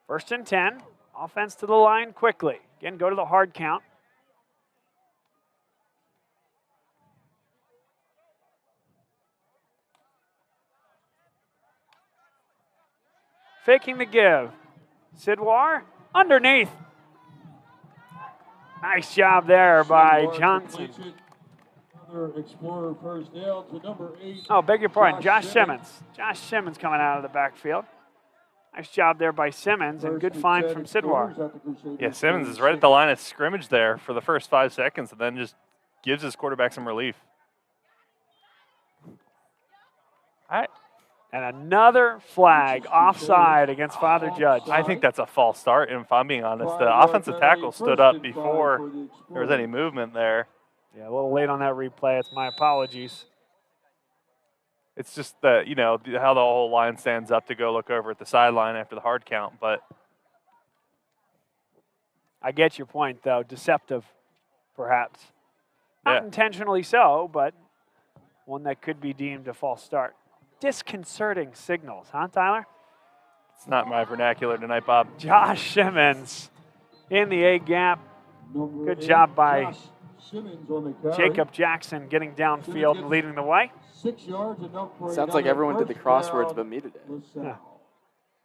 First and 10. Offense to the line quickly. Again, go to the hard count. Faking the give. Sidwar underneath. Nice job there by Johnson. Another Explorer first down to number 8. Oh, beg your pardon, Josh Simmons. Josh Simmons coming out of the backfield. Nice job there by Simmons and good find from Sidwar. Yeah, Simmons is right at the line of scrimmage there for the first 5 seconds and then just gives his quarterback some relief. All right. And another flag offside against Father Judge. I think that's a false start, and if I'm being honest. The offensive tackle stood up before there was any movement there. Yeah, a little late on that replay. It's my apologies. It's just that, you know, how the whole line stands up to go look over at the sideline after the hard count, but I get your point, though. Deceptive, perhaps. Not intentionally so, but one that could be deemed a false start. Disconcerting signals, huh, Tyler? It's not my vernacular tonight, Bob. Josh Simmons in the A gap. Good job by Jacob Jackson getting downfield and leading the way. 6 yards enough for Sounds like everyone did the crosswords but me today. Yeah.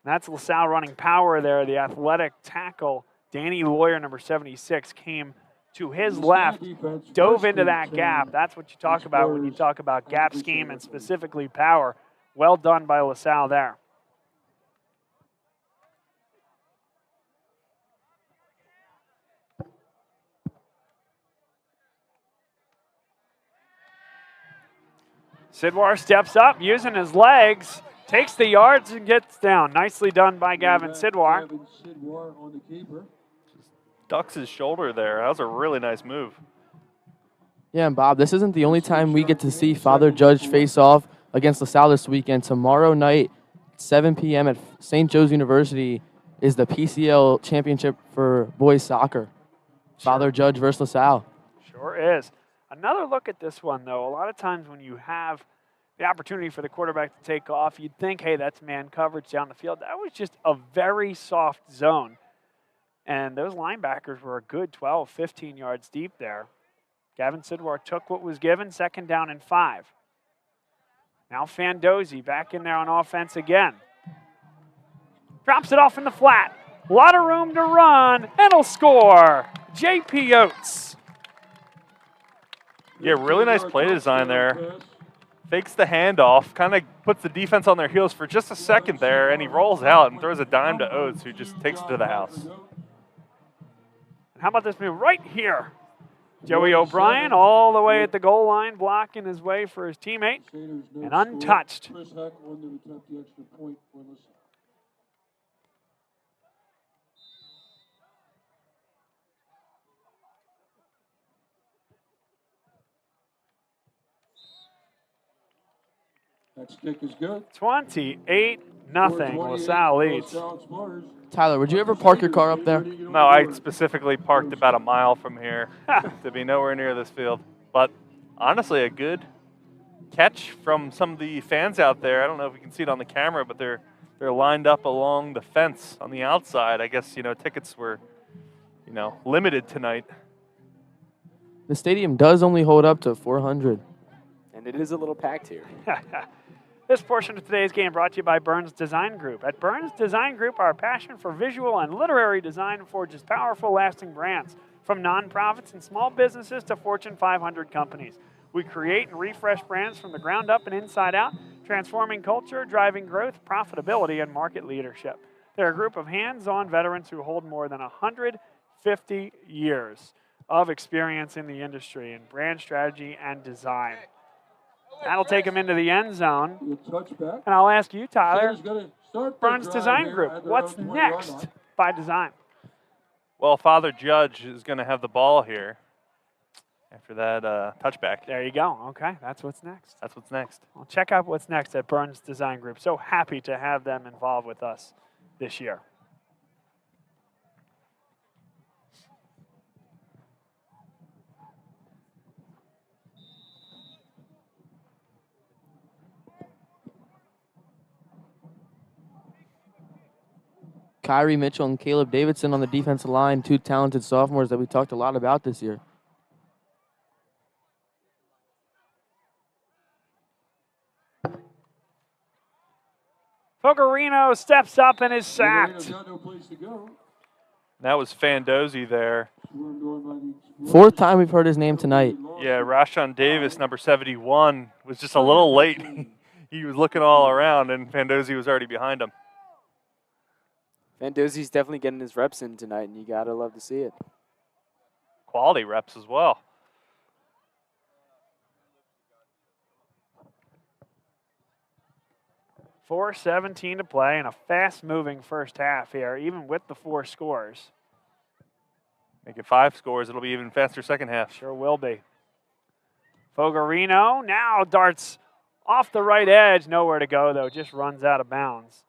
That's LaSalle running power there. The athletic tackle, Danny Lawyer, number 76, came to his left, dove into that gap. That's what you talk about when you talk about gap scheme and specifically power. Well done by LaSalle there. Sidwar steps up, using his legs, takes the yards and gets down. Nicely done by Gavin Sidwar. Ducks his shoulder there. That was a really nice move. Yeah, and Bob, this isn't the only time we get to see Father Judge face off against LaSalle this weekend. Tomorrow night, 7 p.m. at St. Joe's University is the PCL championship for boys soccer. Father Judge versus LaSalle. Sure is. Another look at this one, though. A lot of times when you have the opportunity for the quarterback to take off, you'd think, hey, that's man coverage down the field. That was just a very soft zone. And those linebackers were a good 12, 15 yards deep there. Gavin Sidwar took what was given, second down and 5. Now Fandozzi back in there on offense again. Drops it off in the flat. A lot of room to run, and he'll score. J.P. Oates. Yeah, really nice play design there. Fakes the handoff, kind of puts the defense on their heels for just a second there, and he rolls out and throws a dime to Oates, who just takes it to the house. How about this move right here? Joey O'Brien all the way at the goal line, blocking his way for his teammate, and untouched. Next kick is good. 28-0. LaSalle leads. Tyler, would you ever park your car up there? No, I specifically parked about a mile from here to be nowhere near this field. But honestly, a good catch from some of the fans out there. I don't know if you can see it on the camera, but they're lined up along the fence on the outside. I guess, tickets were, limited tonight. The stadium does only hold up to 400. And it is a little packed here. This portion of today's game brought to you by Burns Design Group. At Burns Design Group, our passion for visual and literary design forges powerful, lasting brands. From nonprofits and small businesses to Fortune 500 companies. We create and refresh brands from the ground up and inside out, transforming culture, driving growth, profitability, and market leadership. They're a group of hands-on veterans who hold more than 150 years of experience in the industry in brand strategy and design. That'll take him into the end zone. And I'll ask you, Tyler, Burns Design Group, what's next by design? Well, Father Judge is going to have the ball here after that touchback. There you go. Okay, that's what's next. That's what's next. Well, check out what's next at Burns Design Group. So happy to have them involved with us this year. Kyrie Mitchell and Caleb Davidson on the defensive line, two talented sophomores that we talked a lot about this year. Fogarino steps up and is sacked. That was Fandozzi there. Fourth time we've heard his name tonight. Yeah, Rashawn Davis, number 71, was just a little late. He was looking all around, and Fandozzi was already behind him. Fandozzi's definitely getting his reps in tonight, and you got to love to see it. Quality reps as well. .4:17 to play and a fast-moving first half here, even with the 4 scores. Make it 5 scores, it'll be even faster second half. Sure will be. Fogarino now darts off the right edge. Nowhere to go, though. Just runs out of bounds.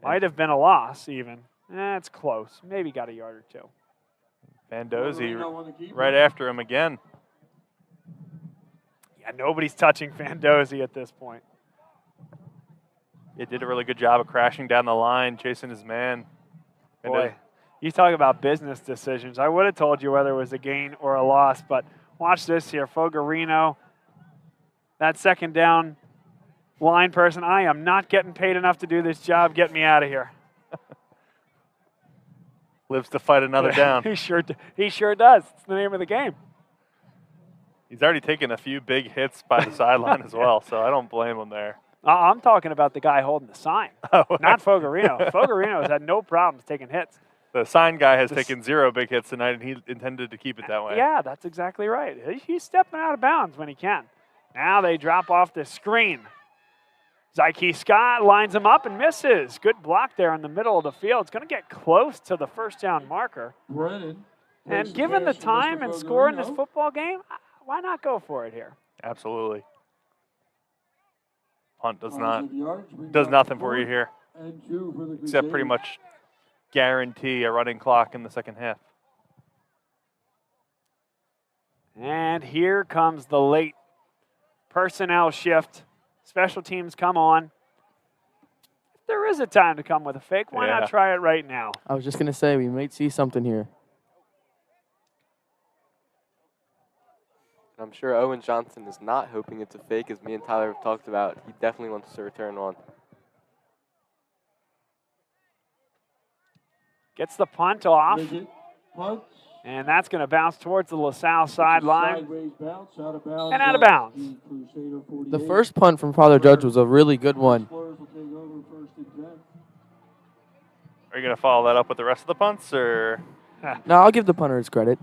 Might have been a loss, even. It's close. Maybe got a yard or two. Fandozzi right after him again. Yeah, nobody's touching Fandozzi at this point. He did a really good job of crashing down the line, chasing his man. Boy, you talk about business decisions. I would have told you whether it was a gain or a loss, but watch this here. Fogarino, that second down line person, I am not getting paid enough to do this job. Get me out of here. Lives to fight another down. He sure does. It's the name of the game. He's already taken a few big hits by the sideline as well, so I don't blame him there. I'm talking about the guy holding the sign, not Fogarino. Fogarino has had no problems taking hits. The sign guy has taken 0 big hits tonight, and he intended to keep it that way. Yeah, that's exactly right. He's stepping out of bounds when he can. Now they drop off the screen. Zyke Scott lines him up and misses. Good block there in the middle of the field. It's going to get close to the first down marker. And given the time and score in this football game, why not go for it here? Absolutely. Punt does nothing for you here, except pretty much guarantee a running clock in the second half. And here comes the late personnel shift. Special teams come on. If there is a time to come with a fake, why not try it right now? I was just going to say, we might see something here. I'm sure Owen Johnson is not hoping it's a fake, as me and Tyler have talked about. He definitely wants to return one. Gets the punt off. And that's going to bounce towards the LaSalle sideline. And out of bounds. The first punt from Father Judge was a really good one. Are you going to follow that up with the rest of the punts, or? No, I'll give the punter his credit.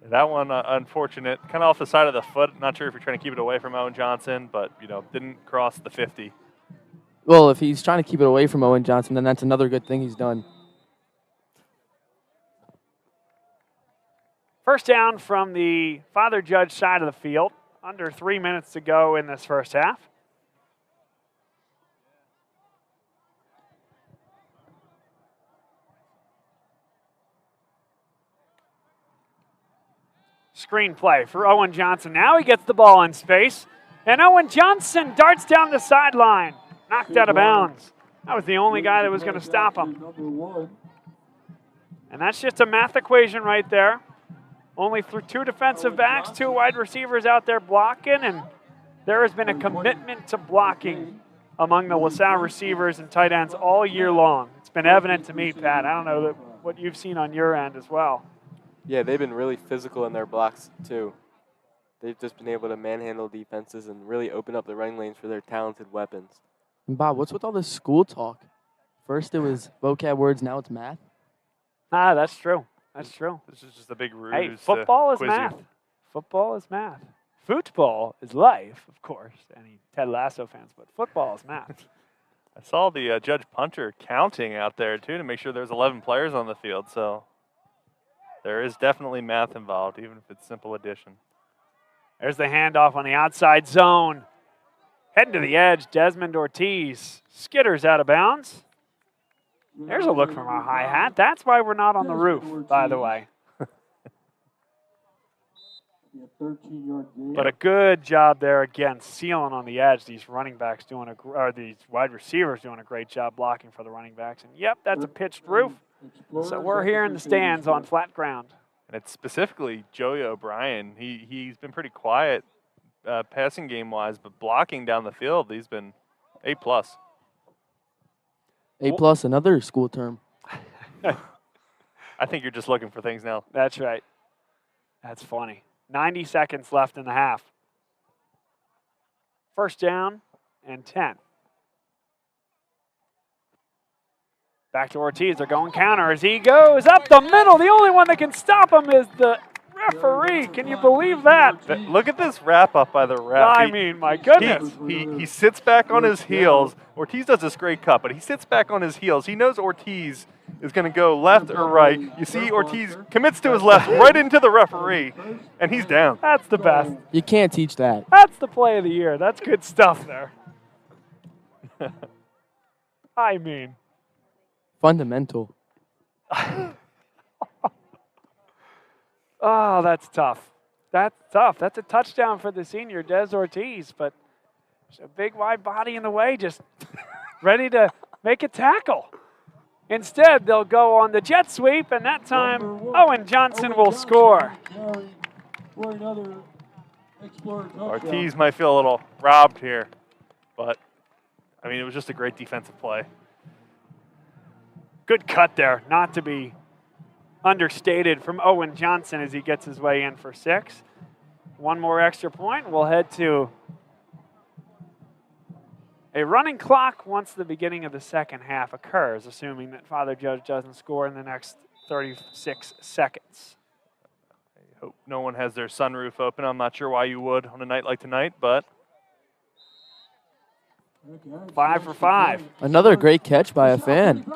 That one, unfortunate, kind of off the side of the foot. Not sure if you're trying to keep it away from Owen Johnson, but, didn't cross the 50. Well, if he's trying to keep it away from Owen Johnson, then that's another good thing he's done. First down from the Father Judge side of the field. under 3 minutes to go in this first half. Screenplay for Owen Johnson. Now he gets the ball in space. And Owen Johnson darts down the sideline. Knocked out of bounds. That was the only guy that was going to stop him. And that's just a math equation right there. Only through 2 defensive backs, 2 wide receivers out there blocking, and there has been a commitment to blocking among the LaSalle receivers and tight ends all year long. It's been evident to me, Pat. I don't know what you've seen on your end as well. Yeah, they've been really physical in their blocks, too. They've just been able to manhandle defenses and really open up the running lanes for their talented weapons. And Bob, what's with all this school talk? First it was vocab words, now it's math? Ah, that's true. That's true. This is just a big ruse. Hey, football is quiz math. you. Football is math. Football is life, of course. Any Ted Lasso fans, but football is math. I saw the judge punter counting out there, too, to make sure there's 11 players on the field. So there is definitely math involved, even if it's simple addition. There's the handoff on the outside zone. Heading to the edge, Desmond Ortiz skitters out of bounds. There's a look from our hi-hat. That's why we're not on the roof, by the way. But a good job there again, sealing on the edge. These running backs these wide receivers doing a great job blocking for the running backs. And yep, that's a pitched roof. So we're here in the stands on flat ground. And it's specifically Joey O'Brien. He's been pretty quiet passing game-wise, but blocking down the field, he's been A+. A+, another school term. I think you're just looking for things now. That's right. That's funny. 90 seconds left in the half. First down and 10. Back to Ortiz. They're going counter as he goes up the middle. The only one that can stop him is the referee. Can you believe that? Look at this wrap-up by the ref. I mean, my goodness. He sits back on his heels. Ortiz does this great cut, but he sits back on his heels. He knows Ortiz is going to go left or right. You see Ortiz commits to his left right into the referee, and he's down. That's the best. You can't teach that. That's the play of the year. That's good stuff there. I mean. Fundamental. Oh, that's tough. That's tough. That's a touchdown for the senior, Des Ortiz, but there's a big wide body in the way, just ready to make a tackle. Instead, they'll go on the jet sweep, and that time, Owen Johnson will score. Ortiz might feel a little robbed here, but, I mean, it was just a great defensive play. Good cut there, not to be understated from Owen Johnson as he gets his way in for 6. One more extra point. We'll head to a running clock once the beginning of the second half occurs, assuming that Father Judge doesn't score in the next 36 seconds. I hope no one has their sunroof open. I'm not sure why you would on a night like tonight, but 5 for 5. Another great catch by a fan.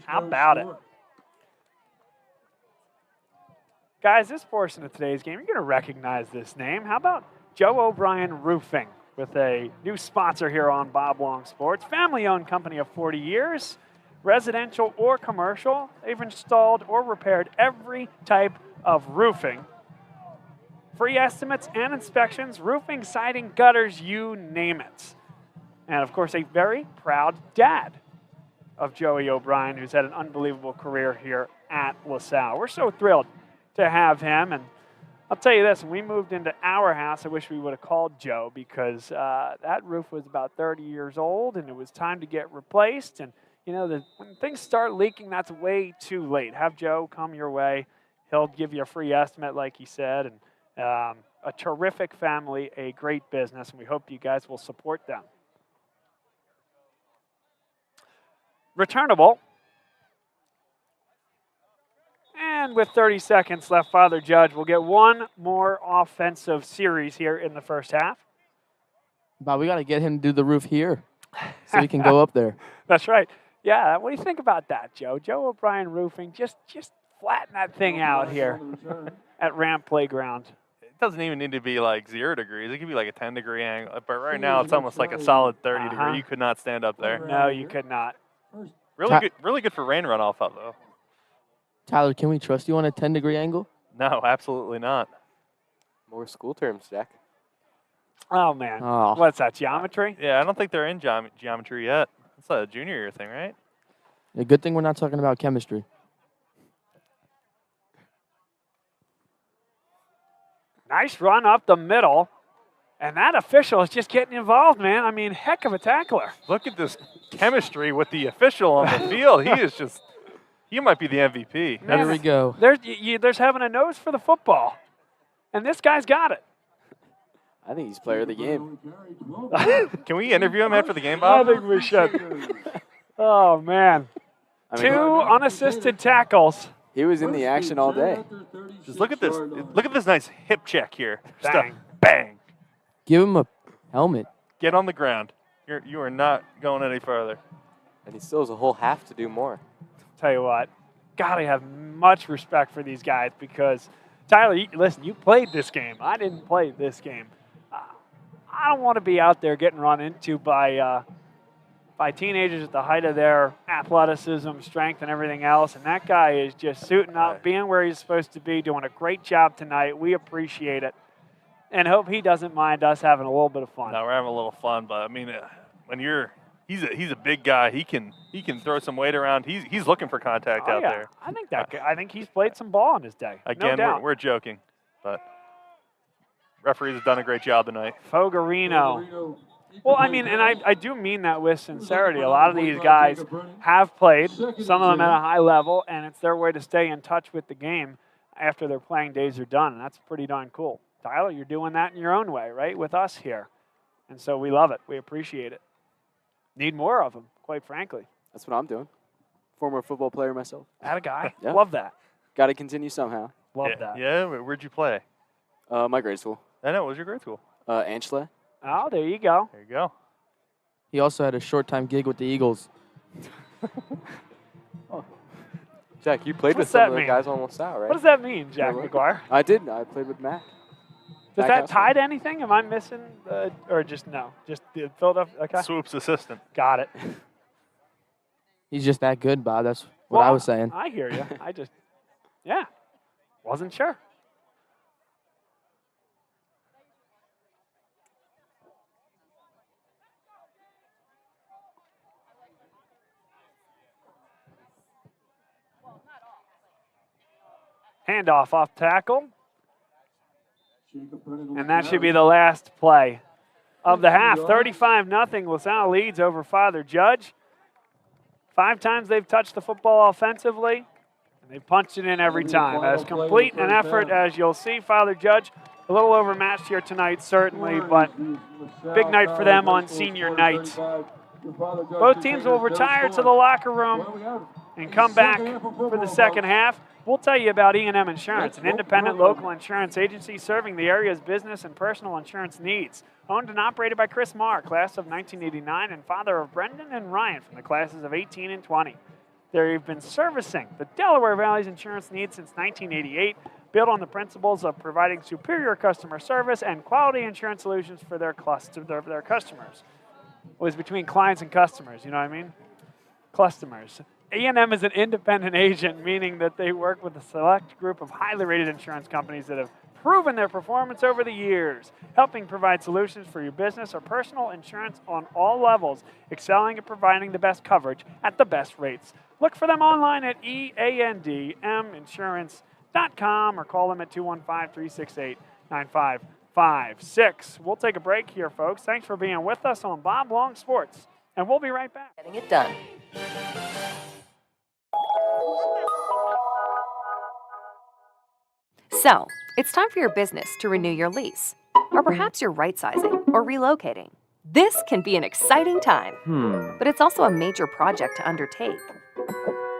How about it? Guys, this portion of today's game, you're going to recognize this name. How about Joe O'Brien Roofing with a new sponsor here on Bob Long Sports. Family-owned company of 40 years, residential or commercial. They've installed or repaired every type of roofing. Free estimates and inspections, roofing, siding, gutters, you name it. And, of course, a very proud dad of Joey O'Brien, who's had an unbelievable career here at LaSalle. We're so thrilled to have him. And I'll tell you this, when we moved into our house, I wish we would have called Joe because that roof was about 30 years old, and it was time to get replaced. And, you know, when things start leaking, that's way too late. Have Joe come your way. He'll give you a free estimate, like he said. And a terrific family, a great business, and we hope you guys will support them. Returnable. And with 30 seconds left, Father Judge will get one more offensive series here in the first half. But we got to get him to do the roof here so he can go up there. That's right. Yeah, what do you think about that, Joe? Joe O'Brien Roofing, just flatten that thing out here at Ramp Playground. doesn't even need to be like 0 degrees. It could be like a 10-degree angle. But right now, it's almost like a solid 30 degree. You could not stand up there. No, you could not. Really good for rain runoff, though. Tyler, can we trust you on a 10-degree angle? No, absolutely not. More school terms, Jack. Oh, man. Oh. What's that, geometry? Yeah, I don't think they're in geometry yet. It's a junior year thing, right? A good thing we're not talking about chemistry. Nice run up the middle. And that official is just getting involved, man. I mean, heck of a tackler. Look at this chemistry with the official on the field. He might be the MVP. Man, Here we go. There's having a nose for the football. And this guy's got it. I think he's player of the game. Can we interview him after the game, Bob? I think we should. Oh, man. I mean, 2 unassisted tackles. He was in the action all day. Just look at this. Look at this nice hip check here. Bang. Bang. Give him a helmet. Get on the ground. You are not going any further. And he still has a whole half to do more. Tell you what, gotta have much respect for these guys because, Tyler, listen, you played this game. I didn't play this game. I don't want to be out there getting run into by teenagers at the height of their athleticism, strength, and everything else. And that guy is just suiting up, being where he's supposed to be, doing a great job tonight. We appreciate it. And hope he doesn't mind us having a little bit of fun. No, we're having a little fun, but I mean, when he's a big guy. He can throw some weight around. He's looking for contact out there. I think he's played some ball in his day. Again, no doubt. we're joking, but referees have done a great job tonight. Fogarino. Well, I mean, and I do mean that with sincerity. A lot of these guys have played, some of them at a high level, and it's their way to stay in touch with the game after their playing days are done, and that's pretty darn cool. Tyler, you're doing that in your own way, right, with us here. And so we love it. We appreciate it. Need more of them, quite frankly. That's what I'm doing. Former football player myself. Atta guy. Yeah. Love that. Got to continue somehow. Love that. Yeah, where'd you play? My grade school. I know. What was your grade school? Anchle. Oh, there you go. There you go. He also had a short-time gig with the Eagles. Jack, you played What's with some that of the mean? guys on LaSalle, right? What does that mean, Jack McGuire? I did. I played with Mac. Does that tie to anything? Am I missing, or just no? Just the Philadelphia? Okay. Swoop's assistant. Got it. He's just that good, Bob. That's what I was saying. I hear you. Yeah, wasn't sure. Handoff off tackle. And that should be the last play of the half. 35-0. LaSalle leads over Father Judge. 5 times they've touched the football offensively, and they've punched it in every time. As complete an effort as you'll see, Father Judge, a little overmatched here tonight, certainly, but big night for them on senior night. Both teams will retire to the locker room and come back for the second half. We'll tell you about E&M Insurance, an independent local insurance agency serving the area's business and personal insurance needs. Owned and operated by Chris Marr, class of 1989, and father of Brendan and Ryan from the classes of 18 and 20. They've been servicing the Delaware Valley's insurance needs since 1988, built on the principles of providing superior customer service and quality insurance solutions for their customers. Always between clients and customers, you know what I mean? Customers. E&M is an independent agent, meaning that they work with a select group of highly rated insurance companies that have proven their performance over the years, helping provide solutions for your business or personal insurance on all levels, excelling at providing the best coverage at the best rates. Look for them online at eandminsurance.com or call them at 215-368-9556. We'll take a break here, folks. Thanks for being with us on Bob Long Sports, and we'll be right back. Getting it done. So, it's time for your business to renew your lease. Or perhaps you're right-sizing or relocating. This can be an exciting time, but it's also a major project to undertake.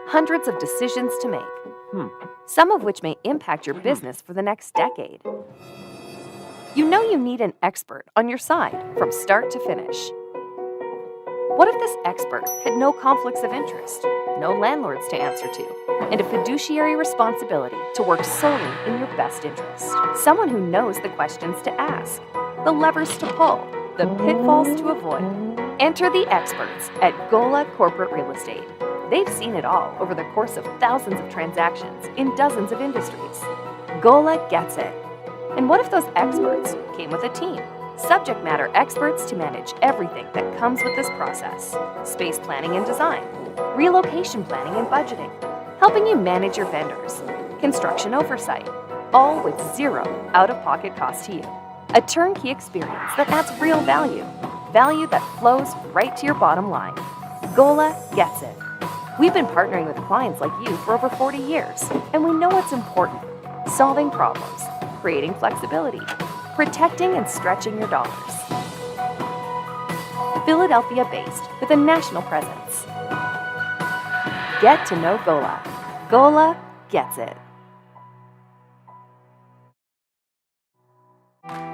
Hundreds of decisions to make, some of which may impact your business for the next decade. You know you need an expert on your side from start to finish. What if this expert had no conflicts of interest? no landlords to answer to, and a fiduciary responsibility to work solely in your best interest. Someone who knows the questions to ask, the levers to pull, the pitfalls to avoid. Enter the experts at Gola Corporate Real Estate. They've seen it all over the course of thousands of transactions in dozens of industries. Gola gets it. And what if those experts came with a team? Subject matter experts to manage everything that comes with this process. Space planning and design, relocation planning and budgeting, helping you manage your vendors, construction oversight, all with zero out-of-pocket cost to you. A turnkey experience that adds real value, value that flows right to your bottom line. Gola gets it. We've been partnering with clients like you for over 40 years, and we know what's important: solving problems, creating flexibility, protecting and stretching your dollars. Philadelphia-based with a national presence. Get to know Gola. Gola gets it.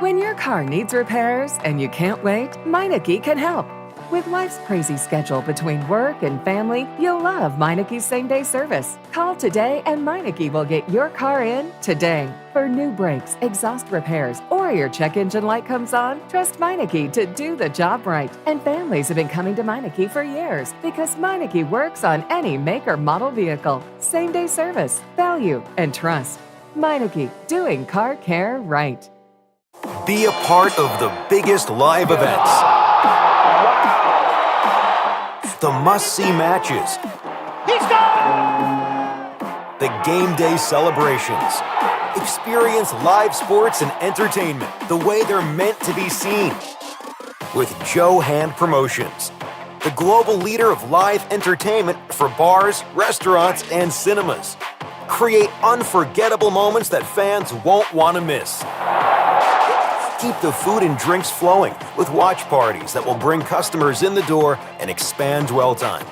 When your car needs repairs and you can't wait, Meineke can help. With life's crazy schedule between work and family, you'll love Meineke's same-day service. Call today and Meineke will get your car in today. For new brakes, exhaust repairs, or your check engine light comes on, trust Meineke to do the job right. And families have been coming to Meineke for years because Meineke works on any make or model vehicle. Same-day service, value, and trust. Meineke, doing car care right. Be a part of the biggest live events. The must-see matches. He's gone! The game day celebrations. Experience live sports and entertainment the way they're meant to be seen. With Joe Hand Promotions, the global leader of live entertainment for bars, restaurants, and cinemas. Create unforgettable moments that fans won't want to miss. Keep the food and drinks flowing with watch parties that will bring customers in the door and expand dwell time.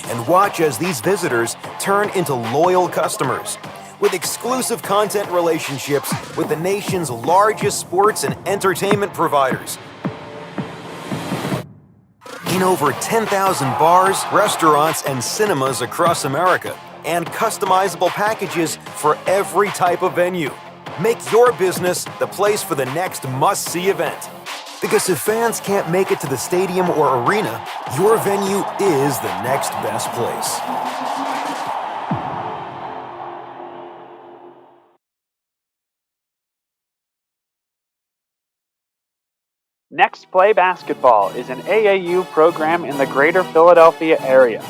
And watch as these visitors turn into loyal customers with exclusive content relationships with the nation's largest sports and entertainment providers. In over 10,000 bars, restaurants, and cinemas across America, and customizable packages for every type of venue. Make your business the place for the next must-see event. Because if fans can't make it to the stadium or arena, your venue is the next best place. Next Play Basketball is an AAU program in the greater Philadelphia area.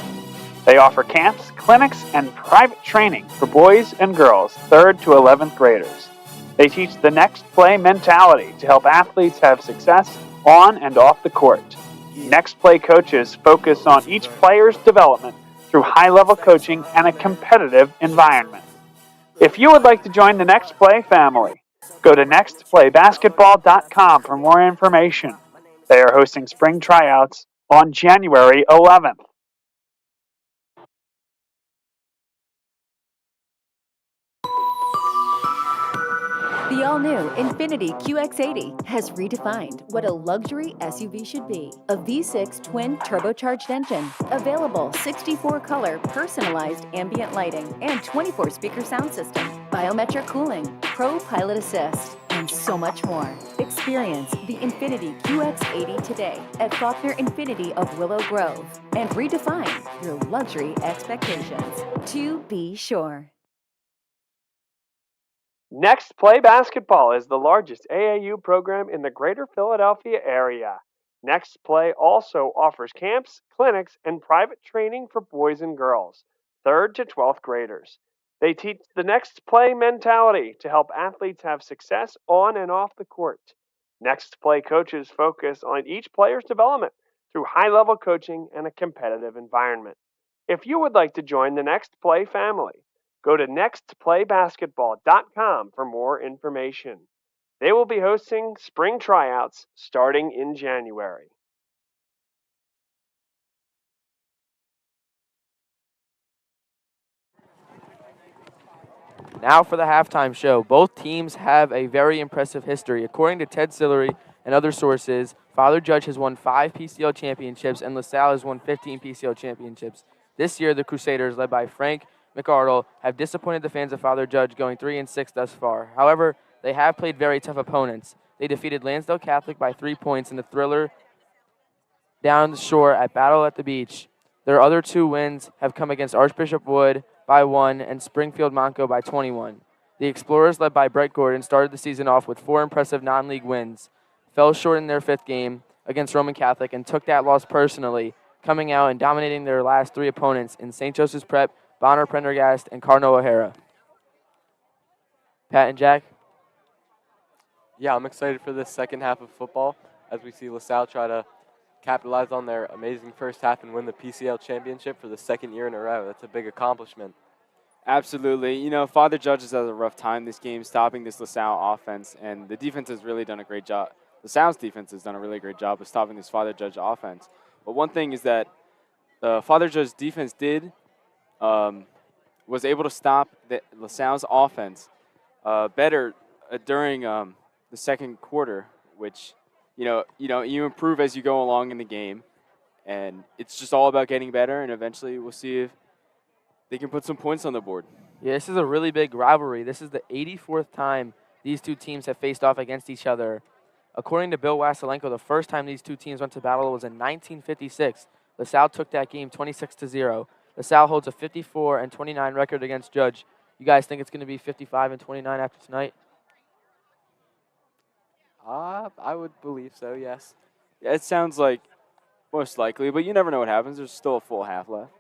They offer camps, clinics, and private training for boys and girls, 3rd to 11th graders. They teach the next play mentality to help athletes have success on and off the court. Next Play coaches focus on each player's development through high-level coaching and a competitive environment. If you would like to join the Next Play family, go to nextplaybasketball.com for more information. They are hosting spring tryouts on January 11th. The all-new Infiniti QX80 has redefined what a luxury SUV should be. A V6 twin turbocharged engine, available 64-color personalized ambient lighting and 24-speaker sound system, biometric cooling, Pro Pilot Assist, and so much more. Experience the Infiniti QX80 today at Faulkner Infiniti of Willow Grove and redefine your luxury expectations. To be sure. Next Play Basketball is the largest AAU program in the greater Philadelphia area. Next Play also offers camps, clinics, and private training for boys and girls, 3rd to 12th graders. They teach the Next Play mentality to help athletes have success on and off the court. Next Play coaches focus on each player's development through high-level coaching and a competitive environment. If you would like to join the Next Play family, go to nextplaybasketball.com for more information. They will be hosting spring tryouts starting in January. Now for the halftime show. Both teams have a very impressive history. According to Ted Sillery and other sources, Father Judge has won 5 PCL championships and LaSalle has won 15 PCL championships. This year, the Crusaders, led by Frank McArdle, have disappointed the fans of Father Judge, going 3-6 thus far. However, they have played very tough opponents. They defeated Lansdale Catholic by 3 points in the thriller down the shore at Battle at the Beach. Their other 2 wins have come against Archbishop Wood by 1 and Springfield Monco by 21. The Explorers, led by Brett Gordon, started the season off with 4 impressive non-league wins, fell short in their 5th game against Roman Catholic, and took that loss personally, coming out and dominating their last 3 opponents in St. Joseph's Prep, Bonner Prendergast, and Cardinal O'Hara. Pat and Jack? Yeah, I'm excited for this second half of football as we see LaSalle try to capitalize on their amazing first half and win the PCL championship for the 2nd year in a row. That's a big accomplishment. Absolutely. You know, Father Judge has had a rough time this game stopping this LaSalle offense, and the defense has really done a great job. LaSalle's defense has done a really great job of stopping this Father Judge offense. But one thing is that the Father Judge defense was able to stop LaSalle's offense better during the second quarter, which you improve as you go along in the game, and it's just all about getting better. And eventually, we'll see if they can put some points on the board. Yeah, this is a really big rivalry. This is the 84th time these 2 teams have faced off against each other. According to Bill Wasilenko, the first time these 2 teams went to battle was in 1956. LaSalle took that game 26-0. LaSalle holds a 54-29 record against Judge. You guys think it's going to be 55-29 after tonight? I would believe so, yes. Yeah, it sounds like most likely, but you never know what happens. There's still a full half left.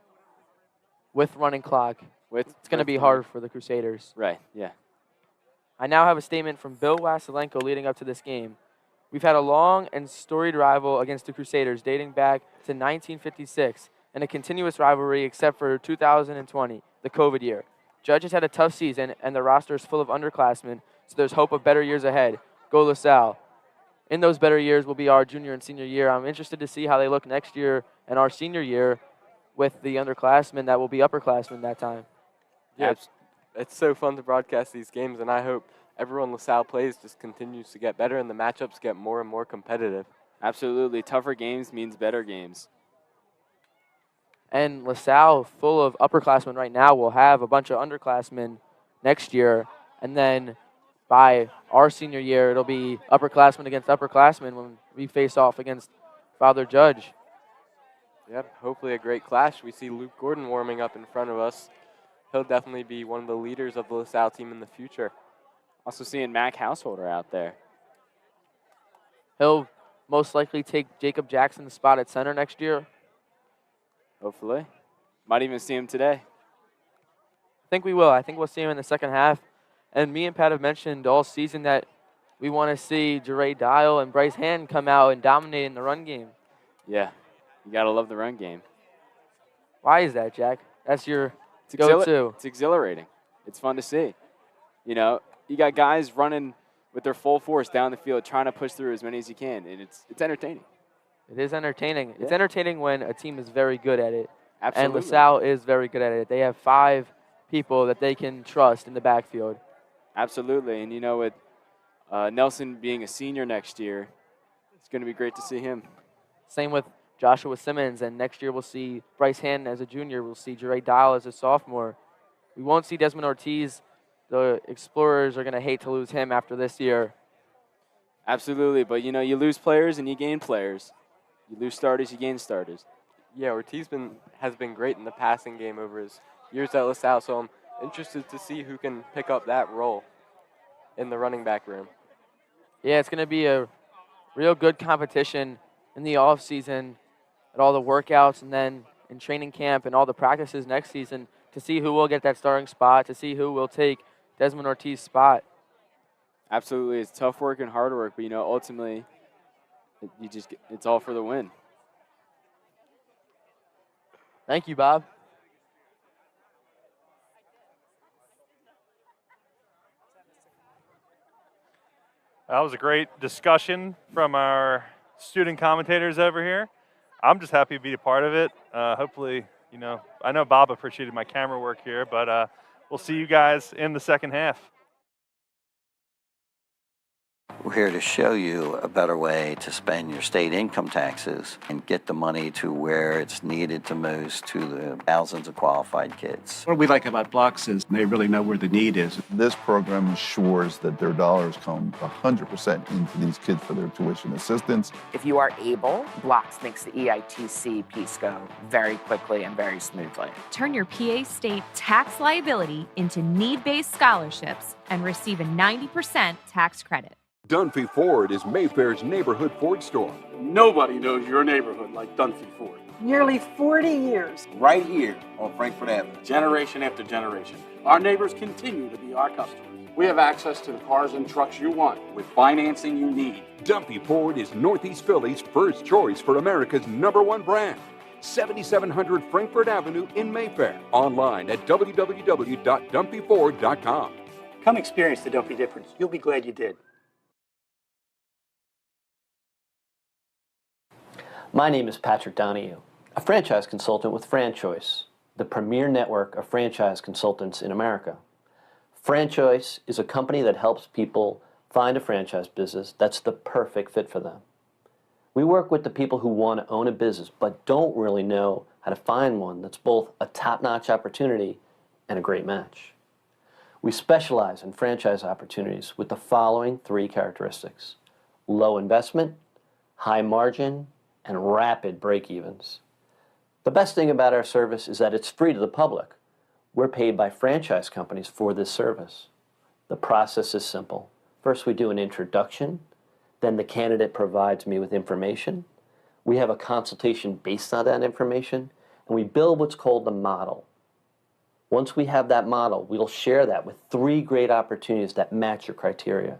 With running clock. It's going to be hard for the Crusaders. Right, yeah. I now have a statement from Bill Wasilenko leading up to this game. We've had a long and storied rival against the Crusaders dating back to 1956 and a continuous rivalry except for 2020, the COVID year. Judge has had a tough season and the roster is full of underclassmen, so there's hope of better years ahead. Go LaSalle. In those better years will be our junior and senior year. I'm interested to see how they look next year and our senior year with the underclassmen that will be upperclassmen that time. Yeah, it's so fun to broadcast these games, and I hope everyone LaSalle plays just continues to get better and the matchups get more and more competitive. Absolutely. Tougher games means better games. And LaSalle, full of upperclassmen right now, will have a bunch of underclassmen next year. And then by our senior year, it'll be upperclassmen against upperclassmen when we face off against Father Judge. Yep, hopefully a great clash. We see Luke Gordon warming up in front of us. He'll definitely be one of the leaders of the LaSalle team in the future. Also seeing Mac Householder out there. He'll most likely take Jacob Jackson's spot at center next year. Hopefully. Might even see him today. I think we will. I think we'll see him in the second half. And me and Pat have mentioned all season that we want to see Jeray Dial and Bryce Hand come out and dominate in the run game. Yeah, you got to love the run game. Why is that, Jack? That's your go-to. It's exhilarating. It's fun to see. You know, you got guys running with their full force down the field trying to push through as many as you can, and it's entertaining. It is entertaining. Yeah. It's entertaining when a team is very good at it. Absolutely. And LaSalle is very good at it. They have 5 people that they can trust in the backfield. Absolutely. And, you know, with Nelson being a senior next year, it's going to be great to see him. Same with Joshua Simmons. And next year we'll see Bryce Hannon as a junior. We'll see Jeray Dial as a sophomore. We won't see Desmond Ortiz. The Explorers are going to hate to lose him after this year. Absolutely. But, you know, you lose players and you gain players. You lose starters, you gain starters. Yeah, Ortiz has been great in the passing game over his years at LaSalle, so I'm interested to see who can pick up that role in the running back room. Yeah, it's going to be a real good competition in the offseason at all the workouts and then in training camp and all the practices next season to see who will get that starting spot, to see who will take Desmond Ortiz's spot. Absolutely. It's tough work and hard work, but, you know, ultimately it's all for the win. Thank you, Bob. That was a great discussion from our student commentators over here. I'm just happy to be a part of it. Hopefully, you know, I know Bob appreciated my camera work here, but we'll see you guys in the second half. We're here to show you a better way to spend your state income taxes and get the money to where it's needed the most to the thousands of qualified kids. What we like about Blocks is they really know where the need is. This program ensures that their dollars come 100% into these kids for their tuition assistance. If you are able, Blocks makes the EITC piece go very quickly and very smoothly. Turn your PA State tax liability into need-based scholarships and receive a 90% tax credit. Dunphy Ford is Mayfair's neighborhood Ford store. Nobody knows your neighborhood like Dunphy Ford. Nearly 40 years. Right here on Frankfurt Avenue, generation after generation. Our neighbors continue to be our customers. We have access to the cars and trucks you want with financing you need. Dunphy Ford is Northeast Philly's first choice for America's #1 brand. 7700 Frankfurt Avenue in Mayfair. Online at www.dunphyford.com. Come experience the Dunphy difference. You'll be glad you did. My name is Patrick Donahue, a franchise consultant with FranChoice, the premier network of franchise consultants in America. FranChoice is a company that helps people find a franchise business that's the perfect fit for them. We work with the people who want to own a business but don't really know how to find one that's both a top-notch opportunity and a great match. We specialize in franchise opportunities with the following 3 characteristics: low investment, high margin, and rapid break-evens. The best thing about our service is that it's free to the public. We're paid by franchise companies for this service. The process is simple. First, we do an introduction. Then the candidate provides me with information. We have a consultation based on that information, and we build what's called the model. Once we have that model, we'll share that with 3 great opportunities that match your criteria.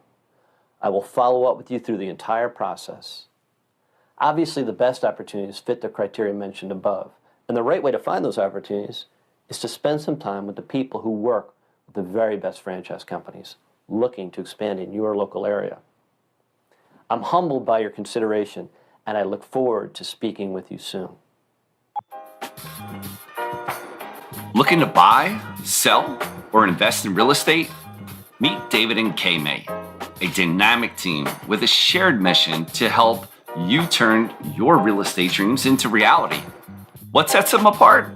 I will follow up with you through the entire process. Obviously, the best opportunities fit the criteria mentioned above, and the right way to find those opportunities is to spend some time with the people who work with the very best franchise companies looking to expand in your local area. I'm humbled by your consideration, and I look forward to speaking with you soon. Looking to buy, sell, or invest in real estate? Meet David and Kay-May, a dynamic team with a shared mission to help you turn your real estate dreams into reality. What sets them apart?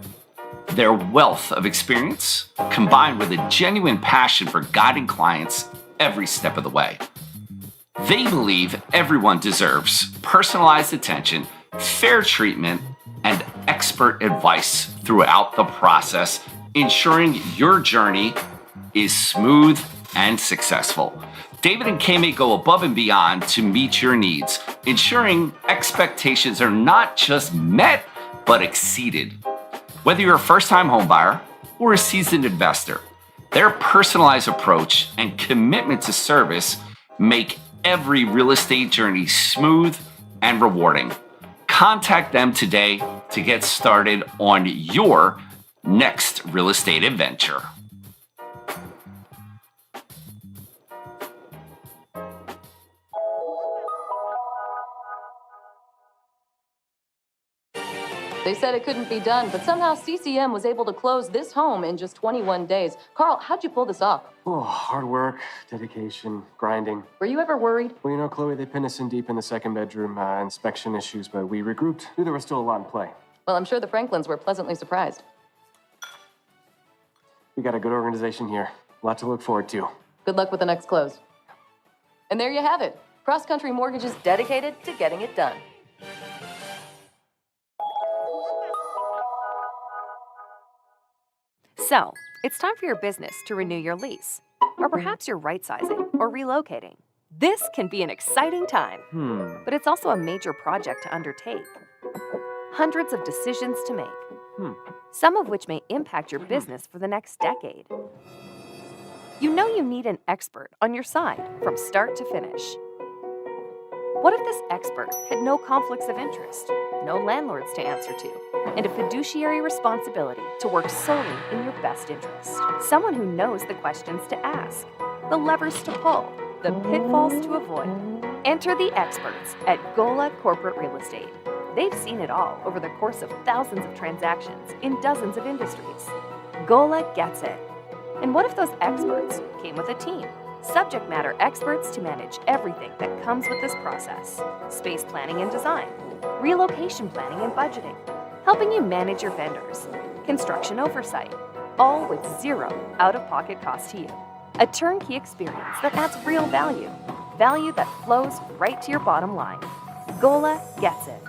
Their wealth of experience, combined with a genuine passion for guiding clients every step of the way. They believe everyone deserves personalized attention, fair treatment, and expert advice throughout the process, ensuring your journey is smooth and successful. David and Kay-May go above and beyond to meet your needs, ensuring expectations are not just met, but exceeded. Whether you're a first-time homebuyer or a seasoned investor, their personalized approach and commitment to service make every real estate journey smooth and rewarding. Contact them today to get started on your next real estate adventure. They said it couldn't be done, but somehow CCM was able to close this home in just 21 days. Carl, how'd you pull this off? Oh, hard work, dedication, grinding. Were you ever worried? Well, you know, Chloe, they pinned us in deep in the second bedroom, inspection issues, but we regrouped. Knew there was still a lot in play. Well, I'm sure the Franklins were pleasantly surprised. We got a good organization here. A lot to look forward to. Good luck with the next close. And there you have it. Cross Country Mortgage is dedicated to getting it done. So, it's time for your business to renew your lease. Or perhaps you're right-sizing or relocating. This can be an exciting time, but it's also a major project to undertake. Hundreds of decisions to make, some of which may impact your business for the next decade. You know you need an expert on your side from start to finish. What if this expert had no conflicts of interest, no landlords to answer to, and a fiduciary responsibility to work solely in your best interest? Someone who knows the questions to ask, the levers to pull, the pitfalls to avoid. Enter the experts at Gola Corporate Real Estate. They've seen it all over the course of thousands of transactions in dozens of industries. Gola gets it. And what if those experts came with a team? subject matter experts to manage everything that comes with this process. Space planning and design, relocation planning and budgeting, helping you manage your vendors, construction oversight, all with zero out-of-pocket cost to you. A turnkey experience that adds real value, value that flows right to your bottom line. Gola gets it.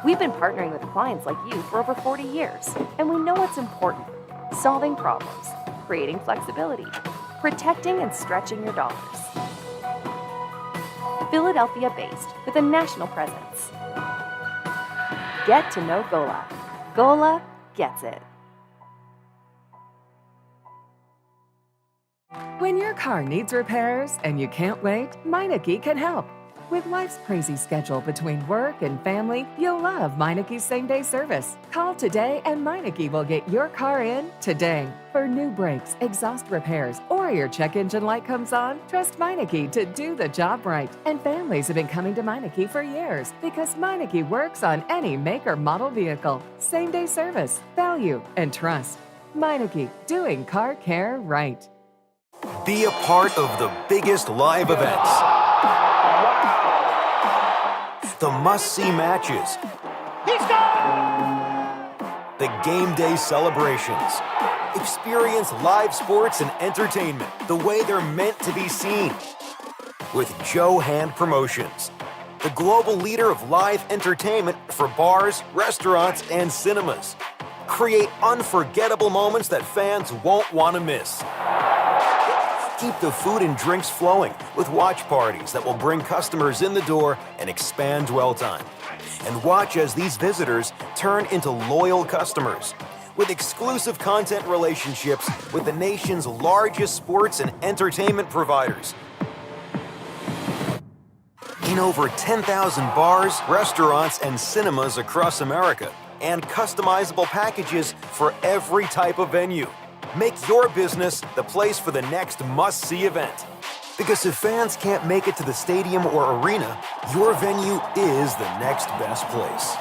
We've been partnering with clients like you for over 40 years, and we know what's important: solving problems, creating flexibility, protecting and stretching your dollars. Philadelphia-based with a national presence. Get to know Gola. Gola gets it. When your car needs repairs and you can't wait, Meineke can help. With life's crazy schedule between work and family, you'll love Meineke's same-day service. Call today and Meineke will get your car in today. For new brakes, exhaust repairs, or your check engine light comes on, trust Meineke to do the job right. And families have been coming to Meineke for years because Meineke works on any make or model vehicle. Same-day service, value, and trust. Meineke, doing car care right. Be a part of the biggest live events. The must-see matches. The game day celebrations. Experience live sports and entertainment the way they're meant to be seen. With Joe Hand Promotions, the global leader of live entertainment for bars, restaurants, and cinemas. Create unforgettable moments that fans won't want to miss. Keep the food and drinks flowing with watch parties that will bring customers in the door and expand dwell time. And watch as these visitors turn into loyal customers with exclusive content relationships with the nation's largest sports and entertainment providers. In over 10,000 bars, restaurants, and cinemas across America, and customizable packages for every type of venue. Make your business the place for the next must-see event. Because if fans can't make it to the stadium or arena, your venue is the next best place.